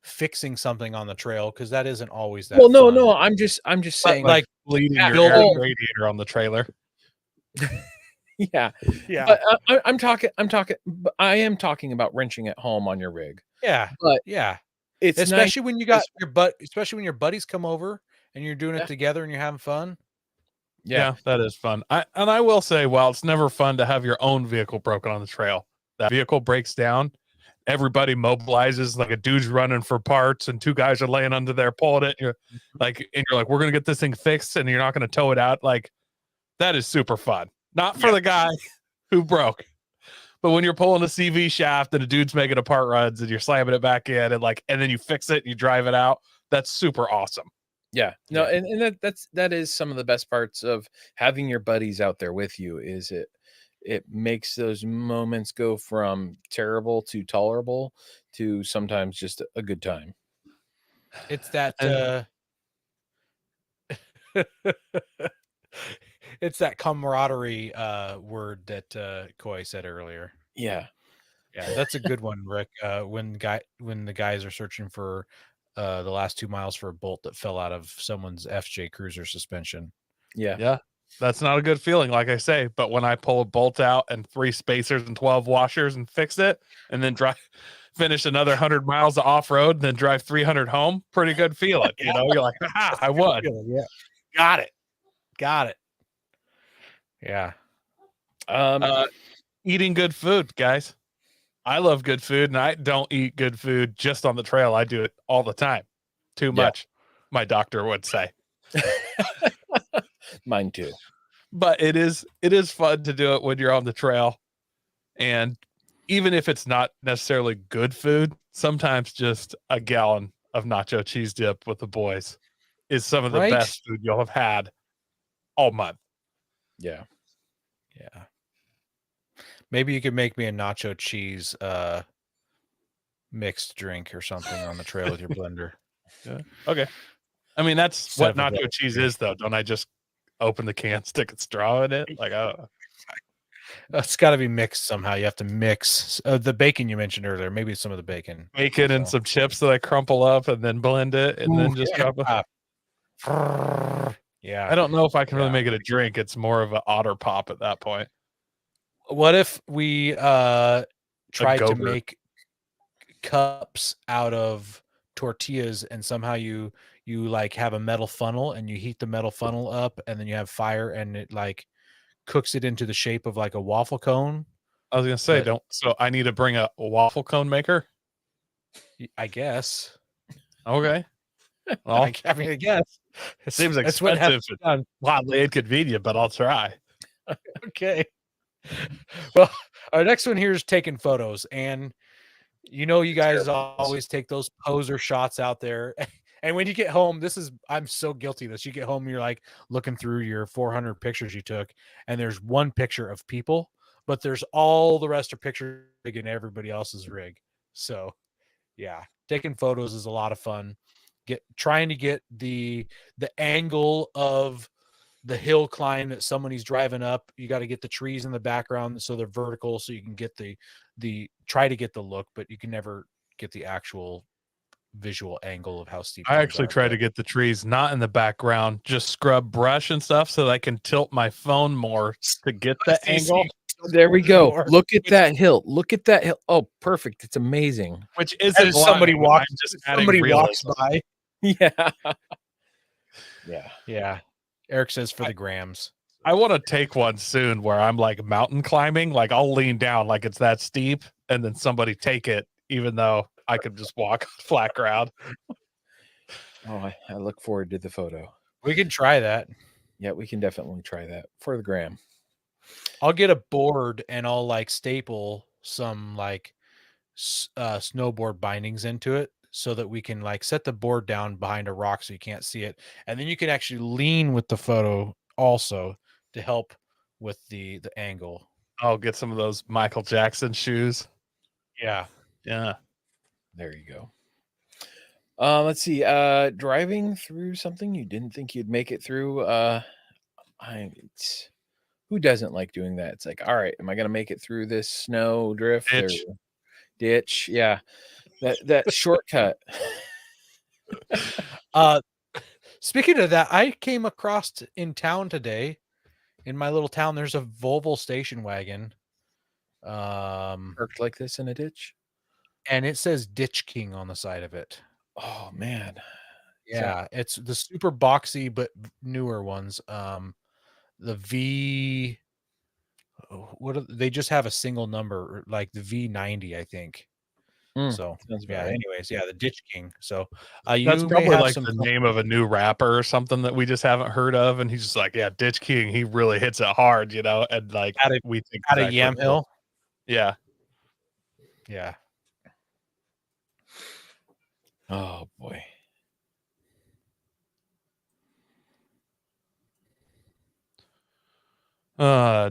fixing something on the trail because that isn't always that. Well, fun. no, I'm just saying, like bleeding your building- air radiator on the trailer. yeah. yeah, But I'm talking. But I am talking about wrenching at home on your rig. yeah, But yeah. it's Especially nice. when you got especially when your buddies come over and you're doing Yeah. it together and you're having fun. Yeah, that is fun. I will say, while it's never fun to have your own vehicle broken on the trail, that vehicle breaks down, everybody mobilizes, like a dude's running for parts and 2 guys are laying under there pulling it. You're like, we're gonna get this thing fixed, and you're not gonna tow it out. Like, that is super fun. Not for the guy who broke, but when you're pulling a CV shaft and a dude's making a part runs and you're slamming it back in and then you fix it and you drive it out, that's super awesome. Yeah. No, and that is some of the best parts of having your buddies out there with you is it makes those moments go from terrible to tolerable to sometimes just a good time. It's that it's that camaraderie word that Coy said earlier. Yeah. Yeah, that's a good one, Rick. When the guys are searching for the last 2 miles for a bolt that fell out of someone's FJ Cruiser suspension. Yeah. Yeah, that's not a good feeling, like I say. But when I pull a bolt out and 3 spacers and 12 washers and fix it, and then finish another 100 miles of off road, and then drive 300 home, pretty good feeling. You know, you're like, ha, I won. Yeah, got it. Yeah. Eating good food, guys. I love good food, and I don't eat good food just on the trail. I do it all the time. Too much, my doctor would say. Mine too. But it is fun to do it when you're on the trail. And even if it's not necessarily good food, sometimes just a gallon of nacho cheese dip with the boys is some of the best food you'll have had all month. Yeah. Yeah. Maybe you could make me a nacho cheese mixed drink or something on the trail with your blender. Yeah. Okay. I mean, that's Instead what of a nacho cheese is, though. Don't I just open the can, stick a straw in it? Like, I don't know. It's got to be mixed somehow. You have to mix the bacon you mentioned earlier. Maybe some of the bacon. Bacon and So. some chips that I crumple up and then blend it and then just drop it. Yeah. I don't know if I can really Yeah. make it a drink. It's more of an otter pop at that point. What if we tried to Go-Gurt. make cups out of tortillas and somehow you like have a metal funnel and you heat the metal funnel up and then you have fire and it like cooks it into the shape of like a waffle cone? I was gonna say, But- so I need to bring a waffle cone maker. I guess. Okay. Well, I mean, I guess. it seems That's what has expensive to be done. and wildly inconvenient, but I'll try. Okay. Well, our next one here is taking photos. And you guys always take those poser shots out there. And when you get home, I'm so guilty of this. You get home, you're like looking through your 400 pictures you took, and there's one picture of people, but there's all the rest are pictures in everybody else's rig. So yeah, taking photos is a lot of fun. Trying to get the angle of the hill climb that somebody's driving up. You got to get the trees in the background so they're vertical, so you can get try to get the look, but you can never get the actual visual angle of how steep I things actually are, try but- to get the trees not in the background, just scrub brush and stuff so that I can tilt my phone more to get the See, angle, There we go. More. Look at that hill. Look at that hill. Oh, perfect. It's amazing. which isn't As somebody lying, walks, I'm just adding somebody walks realism. by. Yeah. Yeah. Yeah. Eric says for the grams. I want to take one soon where I'm like mountain climbing, like I'll lean down like it's that steep, and then somebody take it, even though I could just walk flat ground. Oh, I look forward to the photo. We can try that. Yeah, we can definitely try that for the gram. I'll get a board and I'll like staple some like snowboard bindings into it so that we can like set the board down behind a rock so you can't see it, and then you can actually lean with the photo also to help with the angle. I'll get some of those Michael Jackson shoes. Yeah. Yeah. There you go. Let's see. Driving through something you didn't think you'd make it through. Who doesn't like doing that? It's like, all right, am I gonna make it through this snow drift Ditch. or ditch? Yeah, that shortcut. Speaking of that, I came across in town today. In my little town, there's a Volvo station wagon. Parked like this in a ditch. And it says Ditch King on the side of it. Oh man. Yeah, it's the super boxy but newer ones. The V, they just have a single number, like the V90, I think. Mm, So sounds about yeah. right. Anyways, yeah, the Ditch King. So That's you may probably have like some the fun- name of a new rapper or something that we just haven't heard of. And he's just like, yeah, Ditch King. He really hits it hard, And like, Out of- we think out of it's actually Yam cool. Hill. Yeah. Yeah. Oh boy.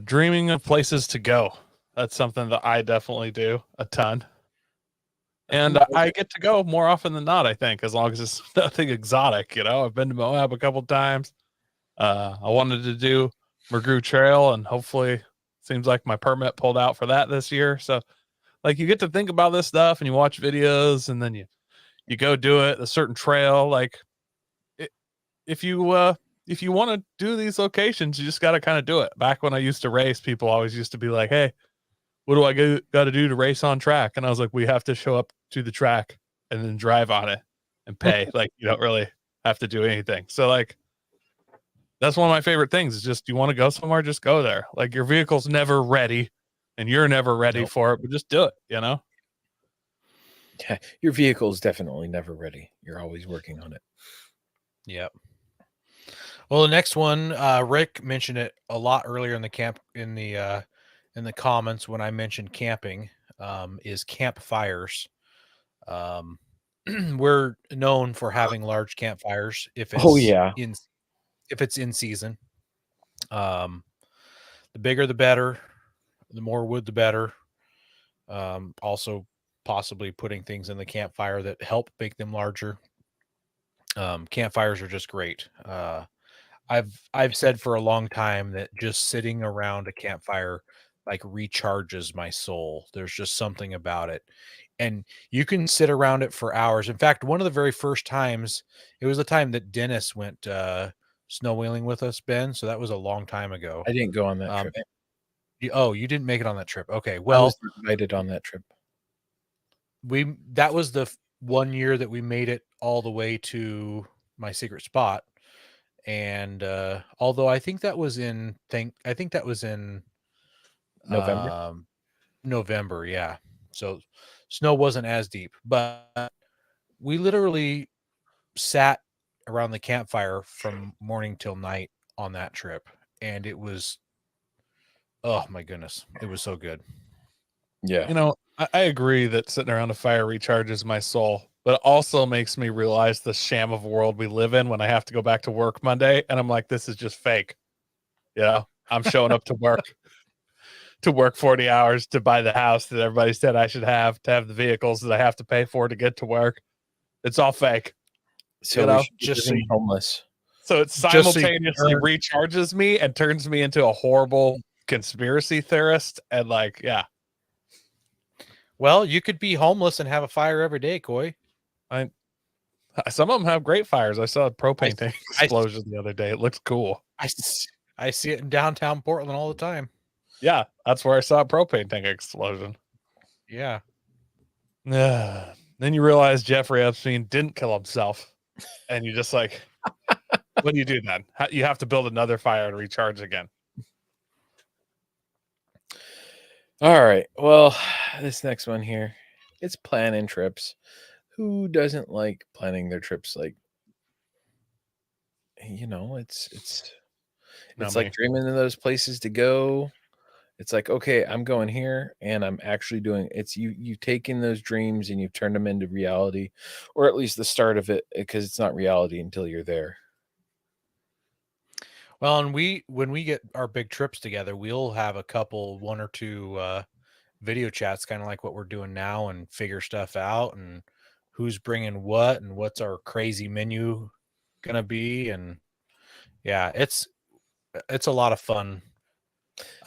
Dreaming of places to go. That's something that I definitely do a ton. And I get to go more often than not, I think, as long as it's nothing exotic. I've been to Moab a couple times. I wanted to do Magoo Trail, and hopefully seems like my permit pulled out for that this year. So like you get to think about this stuff and you watch videos and then you go do it, a certain trail. Like if you want to do these locations, you just got to kind of do it. Back when I used to race, people always used to be like, hey, what do I got to do to race on track? And I was like, we have to show up to the track and then drive on it and pay. Like you don't really have to do anything. So like, that's one of my favorite things is just, you want to go somewhere, just go there. Like your vehicle's never ready and you're never ready for it, but just do it, Yeah, your vehicle is definitely never ready. You're always working on it. Yep. Well, the next one, Rick mentioned it a lot earlier in the comments when I mentioned camping, is campfires. We're known for having large campfires if it's if it's in season. The bigger the better, the more wood the better. Also possibly putting things in the campfire that help make them larger. Campfires are just great. I've said for a long time that just sitting around a campfire like recharges my soul. There's just something about it. And you can sit around it for hours. In fact, one of the very first times, it was the time that Dennis went snow wheeling with us, Ben. So that was a long time ago. I didn't go on that trip. You didn't make it on that trip. Okay. I Well, was invited on that trip. that was the 1 year that we made it all the way to my secret spot. And although I think that was in November. November, yeah. So snow wasn't as deep, but we literally sat around the campfire from morning till night on that trip, and it was, oh my goodness, it was so good. Yeah. You know, I agree that sitting around a fire recharges my soul, but it also makes me realize the sham of a world we live in when I have to go back to work Monday, and I'm like, this is just fake. You know, I'm showing up to work 40 hours to buy the house that everybody said I should have, to have the vehicles that I have to pay for to get to work. It's all fake. So You know, we should just be homeless. So it Just so you can simultaneously recharges me and turns me into a horrible conspiracy theorist. And like, yeah, Well, you could be homeless and have a fire every day, Coy. some of them have great fires. I saw a propane tank explosion the other day. It looks cool. I see it in downtown Portland all the time. Yeah, that's where I saw a propane tank explosion. Yeah. Then you realize Jeffrey Epstein didn't kill himself. And you just like, what do you do then? You have to build another fire and recharge again. All right. Well, this next one here, it's planning trips. Who doesn't like planning their trips? Like, you know, it's like dreaming of those places to go. It's like, okay, I'm going here and I'm actually doing it's you've taken those dreams and you've turned them into reality, or at least the start of it, because it's not reality until you're there. Well, and when we get our big trips together, we'll have one or two video chats, kind of like what we're doing now, and figure stuff out and who's bringing what and what's our crazy menu gonna be. And yeah, it's a lot of fun.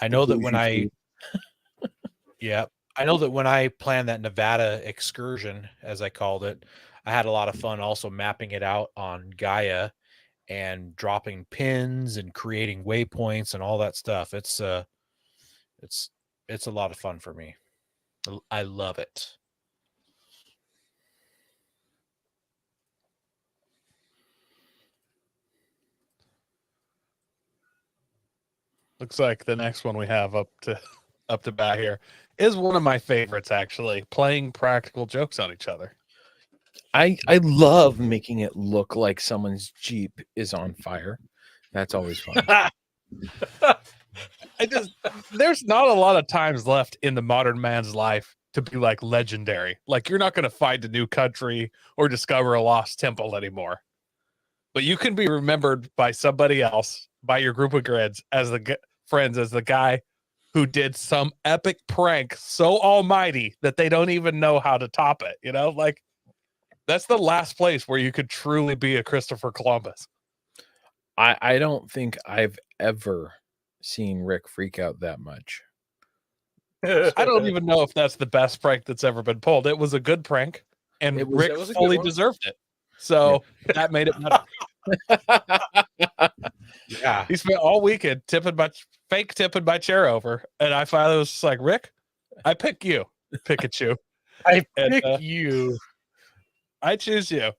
I know that when I planned that Nevada excursion, as I called it, I had a lot of fun also mapping it out on Gaia and dropping pins and creating waypoints and all that stuff. It's a lot of fun for me. I love it. Looks like the next one we have up to bat here is one of my favorites, actually, playing practical jokes on each other. I love making it look like someone's Jeep is on fire. That's always fun. There's not a lot of times left in the modern man's life to be like legendary. Like, you're not going to find a new country or discover a lost temple anymore. But you can be remembered by somebody else, by your group of friends, as the guy who did some epic prank so almighty that they don't even know how to top it. You know, like, that's the last place where you could truly be a Christopher Columbus. I don't think I've ever seen Rick freak out that much. I don't even know if that's the best prank that's ever been pulled. It was a good prank, and Rick fully deserved it. So that made it better. Yeah. He spent all weekend fake tipping my chair over. And I finally was just like, Rick, I pick you, Pikachu. I pick you. I choose you.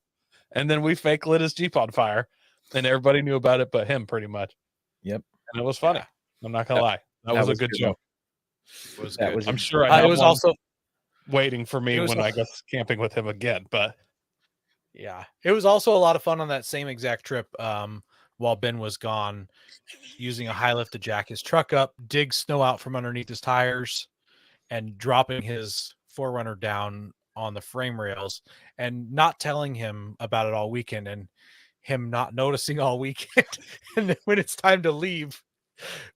And then we fake lit his Jeep on fire. And everybody knew about it but him, pretty much. Yep. And it was funny. I'm not going to lie. That was a good joke. It was good. I'm sure I was also waiting for me when I go camping with him again. But yeah, it was also a lot of fun on that same exact trip. While Ben was gone, using a high lift to jack his truck up, dig snow out from underneath his tires, and dropping his 4Runner down on the frame rails, and not telling him about it all weekend, and him not noticing all weekend. And then when it's time to leave,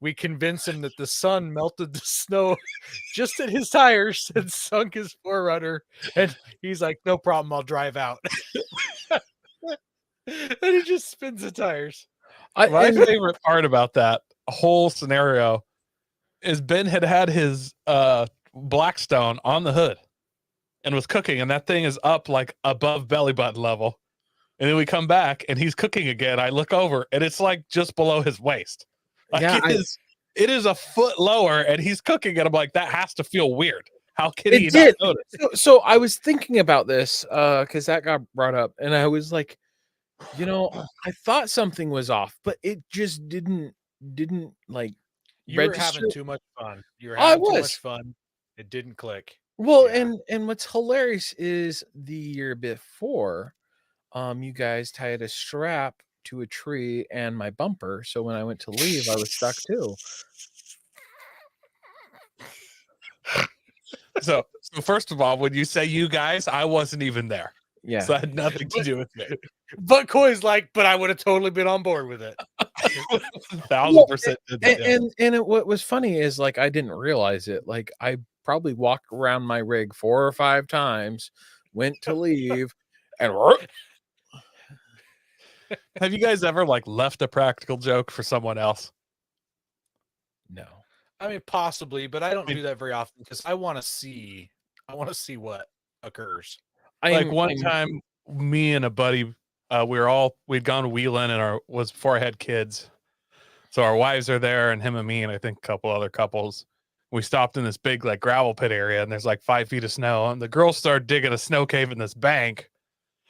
we convince him that the sun melted the snow just at his tires and sunk his 4Runner. And he's like, no problem, I'll drive out. And he just spins the tires. My favorite part about that whole scenario is Ben had his Blackstone on the hood and was cooking, and that thing is up like above belly button level. And then we come back and he's cooking again. I look over and it's like just below his waist. Like Yeah, it is a foot lower and he's cooking, and I'm like, that has to feel weird. How can he It not did. notice? So I was thinking about this because that got brought up, and I was like, I thought something was off, but it just didn't like You were register. having too much fun. You were I having too was. much fun. It didn't click. Well, Yeah. and what's hilarious is the year before, you guys tied a strap to a tree and my bumper, so when I went to leave, I was stuck too. So first of all, when you say you guys, I wasn't even there. Yeah. So that had nothing to do with me. But Coy's like, but I would have totally been on board with it. 1,000% did that. And what was funny is like I didn't realize it. Like I probably walked around my rig 4 or 5 times, went to leave, and Have you guys ever like left a practical joke for someone else? no. I mean, possibly, but I don't do that very often because I want to see what occurs. Like one time, me and a buddy, we'd gone wheeling, and was before I had kids, so our wives are there, and him and me, and I think a couple other couples. We stopped in this big like gravel pit area, and there's like 5 feet of snow, and the girls started digging a snow cave in this bank.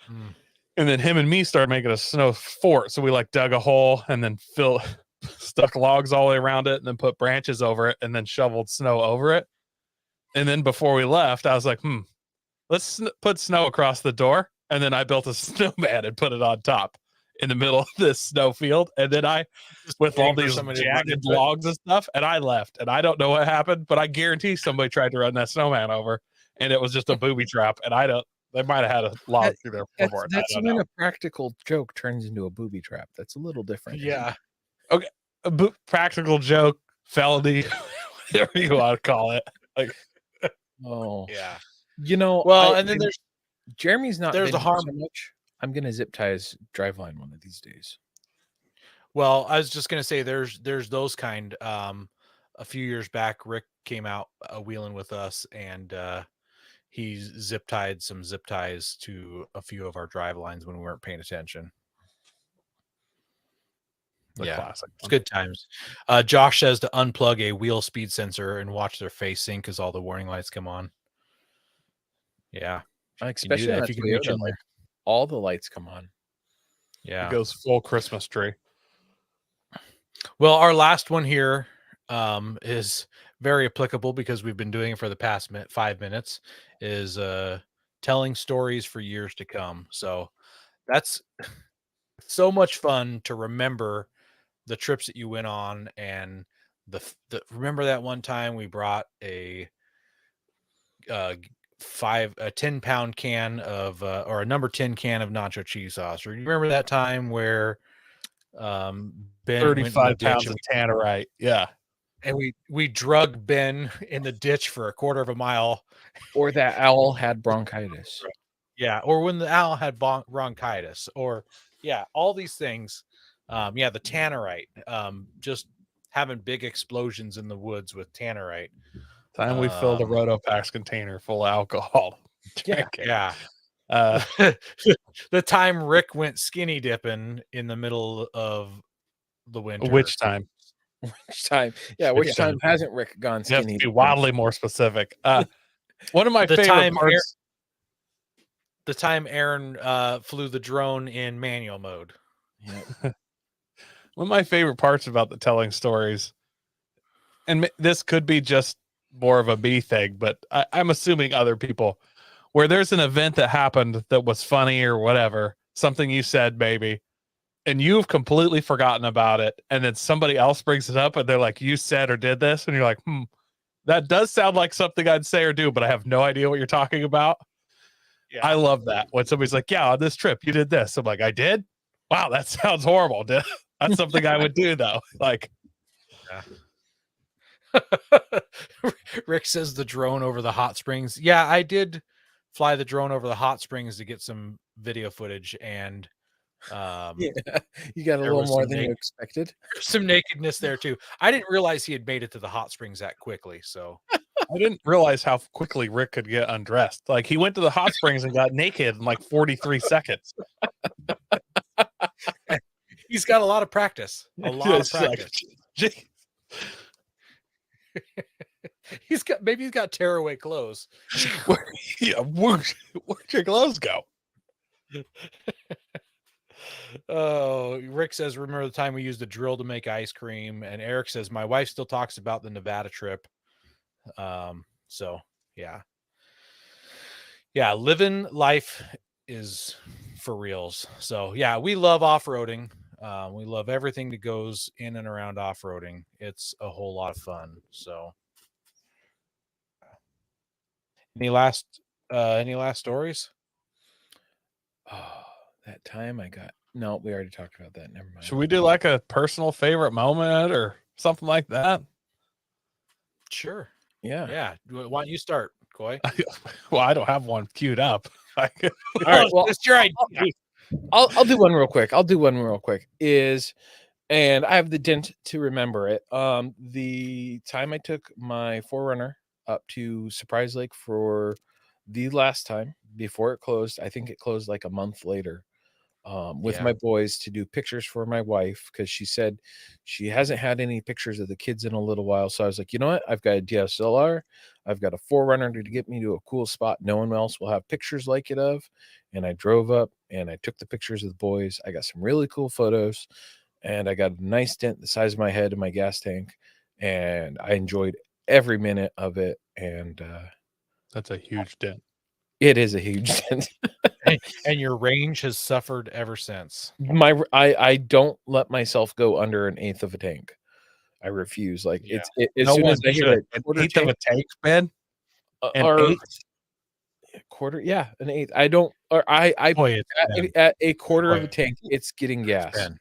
And then him and me started making a snow fort. So we like dug a hole and then stuck logs all the way around it, and then put branches over it, and then shoveled snow over it. And then before we left, I was like, let's put snow across the door. And then I built a snowman and put it on top in the middle of this snow field. And then with all these jagged logs and stuff, and I left. And I don't know what happened, but I guarantee somebody tried to run that snowman over, and it was just a booby trap. And they might have had a log through their floorboard. That's when a practical joke turns into a booby trap. That's a little different. Yeah. Okay. Practical joke, felony, whatever you want to call it. Like, oh yeah. Well, and then there's Jeremy's not. There's a harm. So much. I'm gonna zip tie his driveline one of these days. Well, I was just gonna say there's those kind. A few years back, Rick came out wheeling with us, and he zip tied some zip ties to a few of our drive lines when we weren't paying attention. Classic. It's good times. Josh says to unplug a wheel speed sensor and watch their face sync as all the warning lights come on. Yeah, especially if you can reach in there. All the lights come on. Yeah, it goes full Christmas tree. Well, our last one here is very applicable because we've been doing it for the past 5 minutes. Is telling stories for years to come. So that's so much fun to remember the trips that you went on, and remember that one time we brought a 10-pound can of or a number 10 can of nacho cheese sauce. Or you remember that time where Ben 35 pounds of tannerite, yeah, and we drug Ben in the ditch for a quarter of a mile, or that owl had bronchitis. Yeah, or when the owl had bronchitis, or all these things. The tannerite, just having big explosions in the woods with tannerite. Time we filled a Rotopax container full of alcohol. Yeah. The time Rick went skinny dipping in the middle of the winter. Which time? Which time? Yeah, which time hasn't Rick gone skinny? You have to be wildly more specific. One of my favorite parts. The time Aaron flew the drone in manual mode. Yeah. One of my favorite parts about the telling stories, and this could be just more of a me thing, but I'm assuming other people, where there's an event that happened that was funny or whatever, something you said maybe, and you've completely forgotten about it, and then somebody else brings it up and they're like, you said or did this, and you're like, that does sound like something I'd say or do, but I have no idea what you're talking about. Yeah. I love that when somebody's like, yeah, on this trip you did this. I'm like, I did? Wow, that sounds horrible. That's something I would do though. Like, Rick says the drone over the hot springs. Yeah, I did fly the drone over the hot springs to get some video footage, and Yeah, you got a there little was more some than you expected. some nakedness there too. I didn't realize he had made it to the hot springs that quickly. So I didn't realize how quickly Rick could get undressed. Like he went to the hot springs and got naked in like 43 seconds. he's got a lot of practice. A lot of It's like, practice. gee, He's got tearaway clothes. where'd your clothes go? Oh, Rick says, remember the time we used a drill to make ice cream? And Eric says, my wife still talks about the Nevada trip. So yeah. Yeah, living life is for reals. So yeah, we love off-roading. We love everything that goes in and around off-roading. It's a whole lot of fun. So any last stories? Oh, that time I got. No, we already talked about that. Never mind. Should we do like a personal favorite moment or something like that? Sure. Yeah. Yeah. Why don't you start, Coy? Well, I don't have one queued up. All right. Well, it's your idea. I'll do one real quick. And I have the dent to remember it. The time I took my 4Runner up to Surprise Lake for the last time before it closed. I think it closed like a month later. With my boys to do pictures for my wife because she said she hasn't had any pictures of the kids in a little while. So I was like, you know what? I've got a DSLR. I've got a 4Runner to get me to a cool spot no one else will have pictures like it of. And I drove up and I took the pictures of the boys. I got some really cool photos and I got a nice dent the size of my head in my gas tank. And I enjoyed every minute of it. And That's a huge dent. it is a huge dent. And your range has suffered ever since. I don't let myself go under an eighth of a tank. I refuse. Like Yeah. as No soon one as I hit should. a An quarter eighth of tank, a tank, man. An or eighth? quarter, yeah, an eighth. I don't, or I Boy, it's Ben. at a quarter of a Wait. tank, it's getting gas. Ben.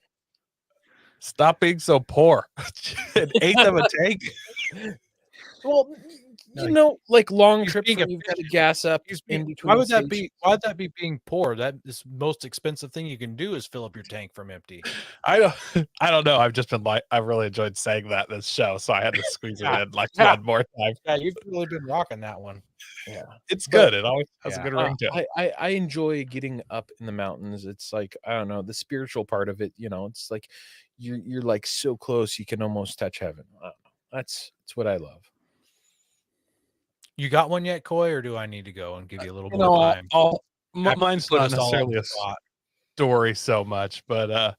Stop being so poor. An eighth of a tank. Well, No, you know, like long he's trips being where you've got to gas up in between. Why would that stations. be? Why would that be being poor? That is most expensive thing you can do is fill up your tank from empty. I don't know. I've just been like, I really enjoyed saying that in this show, so I had to squeeze it in like Yeah. one more time. Yeah, you've really been rocking that one. Yeah. It's But- good. It always has a good ring to it. I enjoy getting up in the mountains. It's like, I don't know, the spiritual part of it, you know, it's like you're like so close you can almost touch heaven. I don't know. That's what I love. You got one yet, Coy, or do I need to go and give you a little You more know, time? mine's Put not us all on necessarily the a spot. story so much, but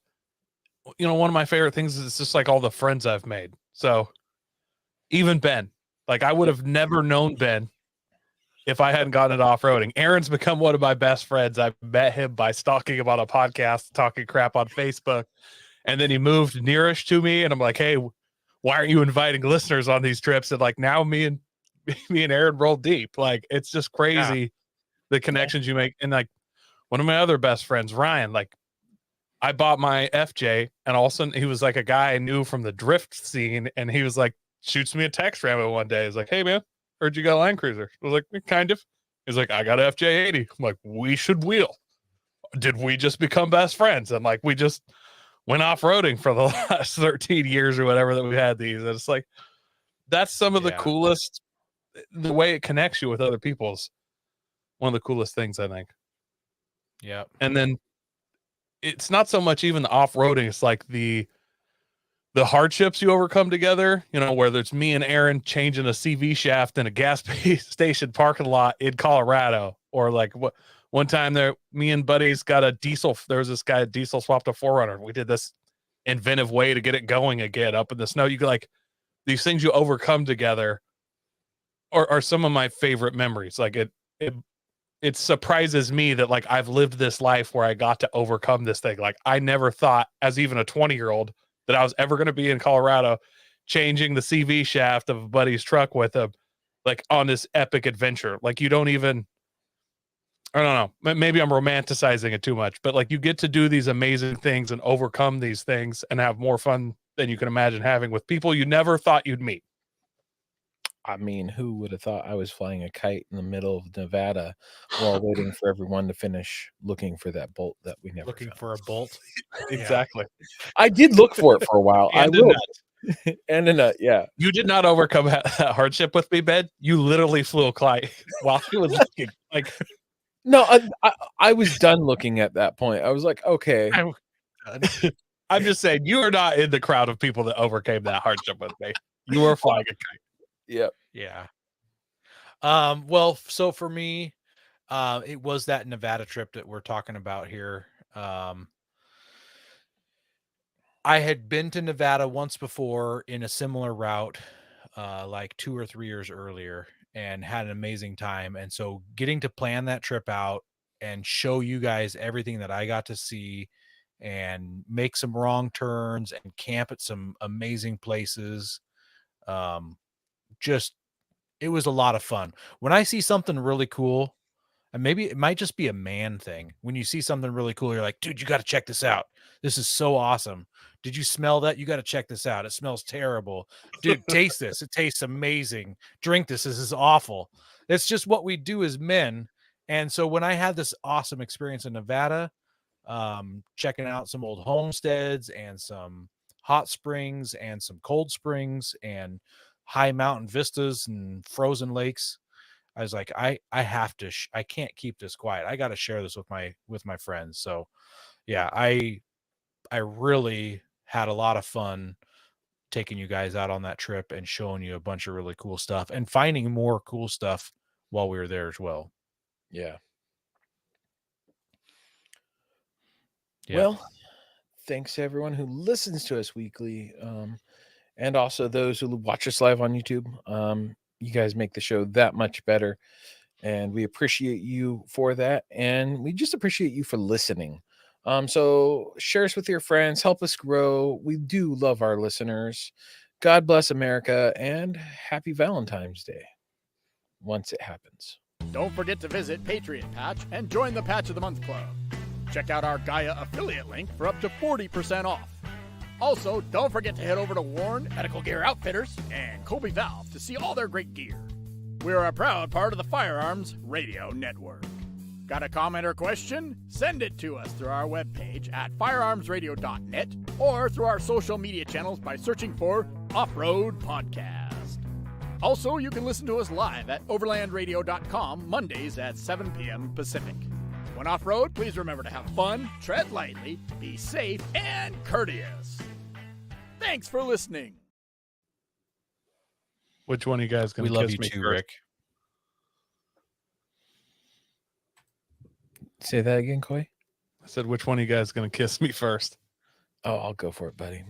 one of my favorite things is just like all the friends I've made. So even Ben, like I would have never known Ben if I hadn't gotten into off-roading. Aaron's become one of my best friends. I met him by stalking him on a podcast, talking crap on Facebook. And then he moved nearish to me. And I'm like, hey, why aren't you inviting listeners on these trips? And like now me and Aaron roll deep. Like it's just crazy the connections you make. And like one of my other best friends, Ryan, like I bought my FJ and all of a sudden he was like a guy I knew from the drift scene. And he was like, shoots me a text random one day. He's like, hey man, heard you got a Land Cruiser. I was like, kind of. He's like, I got an FJ80. I'm like, we should wheel. Did we just become best friends? And like, we just went off-roading for the last 13 years or whatever that we had these. And it's like, that's some of the coolest, the way it connects you with other people's one of the coolest things, I think. Yeah. And then it's not so much even the off-roading. It's like the hardships you overcome together, whether it's me and Aaron changing a CV shaft in a gas station parking lot in Colorado, or like one time there, me and buddies got there was this guy diesel swapped a 4Runner. We did this inventive way to get it going again up in the snow. You like these things you overcome together are some of my favorite memories. Like it surprises me that like I've lived this life where I got to overcome this thing. Like I never thought as even a 20-year-old that I was ever going to be in Colorado changing the CV shaft of a buddy's truck with him, like on this epic adventure. Like you don't even, I don't know, maybe I'm romanticizing it too much, but like you get to do these amazing things and overcome these things and have more fun than you can imagine having with people you never thought you'd meet. I mean, who would have thought I was flying a kite in the middle of Nevada while waiting for everyone to finish looking for that bolt that we never Looking found? for a bolt. Exactly. I did look for it for a while. I And a will. nut. And a nut, yeah. You did not overcome that hardship with me, Ben. You literally flew a kite while I was looking. Like, No, I was done looking at that point. I was like, okay. I'm just saying, you are not in the crowd of people that overcame that hardship with me. You were flying a kite. Yep. Yeah. Well, so for me, it was that Nevada trip that we're talking about here. I had been to Nevada once before in a similar route, like 2 or 3 years earlier, and had an amazing time. And so getting to plan that trip out and show you guys everything that I got to see and make some wrong turns and camp at some amazing places. Just it was a lot of fun. When I see something really cool, and maybe it might just be a man thing. When you see something really cool, you're like, dude, you got to check this out. This is so awesome. Did you smell that? You got to check this out. It smells terrible. Dude, taste this. It tastes amazing. Drink this. This is awful. It's just what we do as men. And so when I had this awesome experience in Nevada, checking out some old homesteads and some hot springs and some cold springs and high mountain vistas and frozen lakes, I was like, I have to, I can't keep this quiet. I got to share this with my friends. So yeah, I really had a lot of fun taking you guys out on that trip and showing you a bunch of really cool stuff and finding more cool stuff while we were there as well. Yeah. Yeah. Well, thanks to everyone who listens to us weekly, and also those who watch us live on YouTube. You guys make the show that much better, and we appreciate you for that. And we just appreciate you for listening. So share us with your friends, help us grow. We do love our listeners. God bless America, and happy Valentine's Day once it happens. Don't forget to visit Patriot Patch and join the Patch of the Month Club. Check out our Gaia affiliate link for up to 40% off. Also, don't forget to head over to Warren Medical Gear Outfitters and Colby Valve to see all their great gear. We're a proud part of the Firearms Radio Network. Got a comment or question? Send it to us through our webpage at firearmsradio.net or through our social media channels by searching for Offroad Podcast. Also, you can listen to us live at overlandradio.com Mondays at 7 p.m. Pacific. When off-road, please remember to have fun, tread lightly, be safe, and courteous. Thanks for listening. Which one of you guys going We to love kiss you me too, first? Rick. Say that again, Coy. I said, which one of you guys going to kiss me first? Oh, I'll go for it, buddy.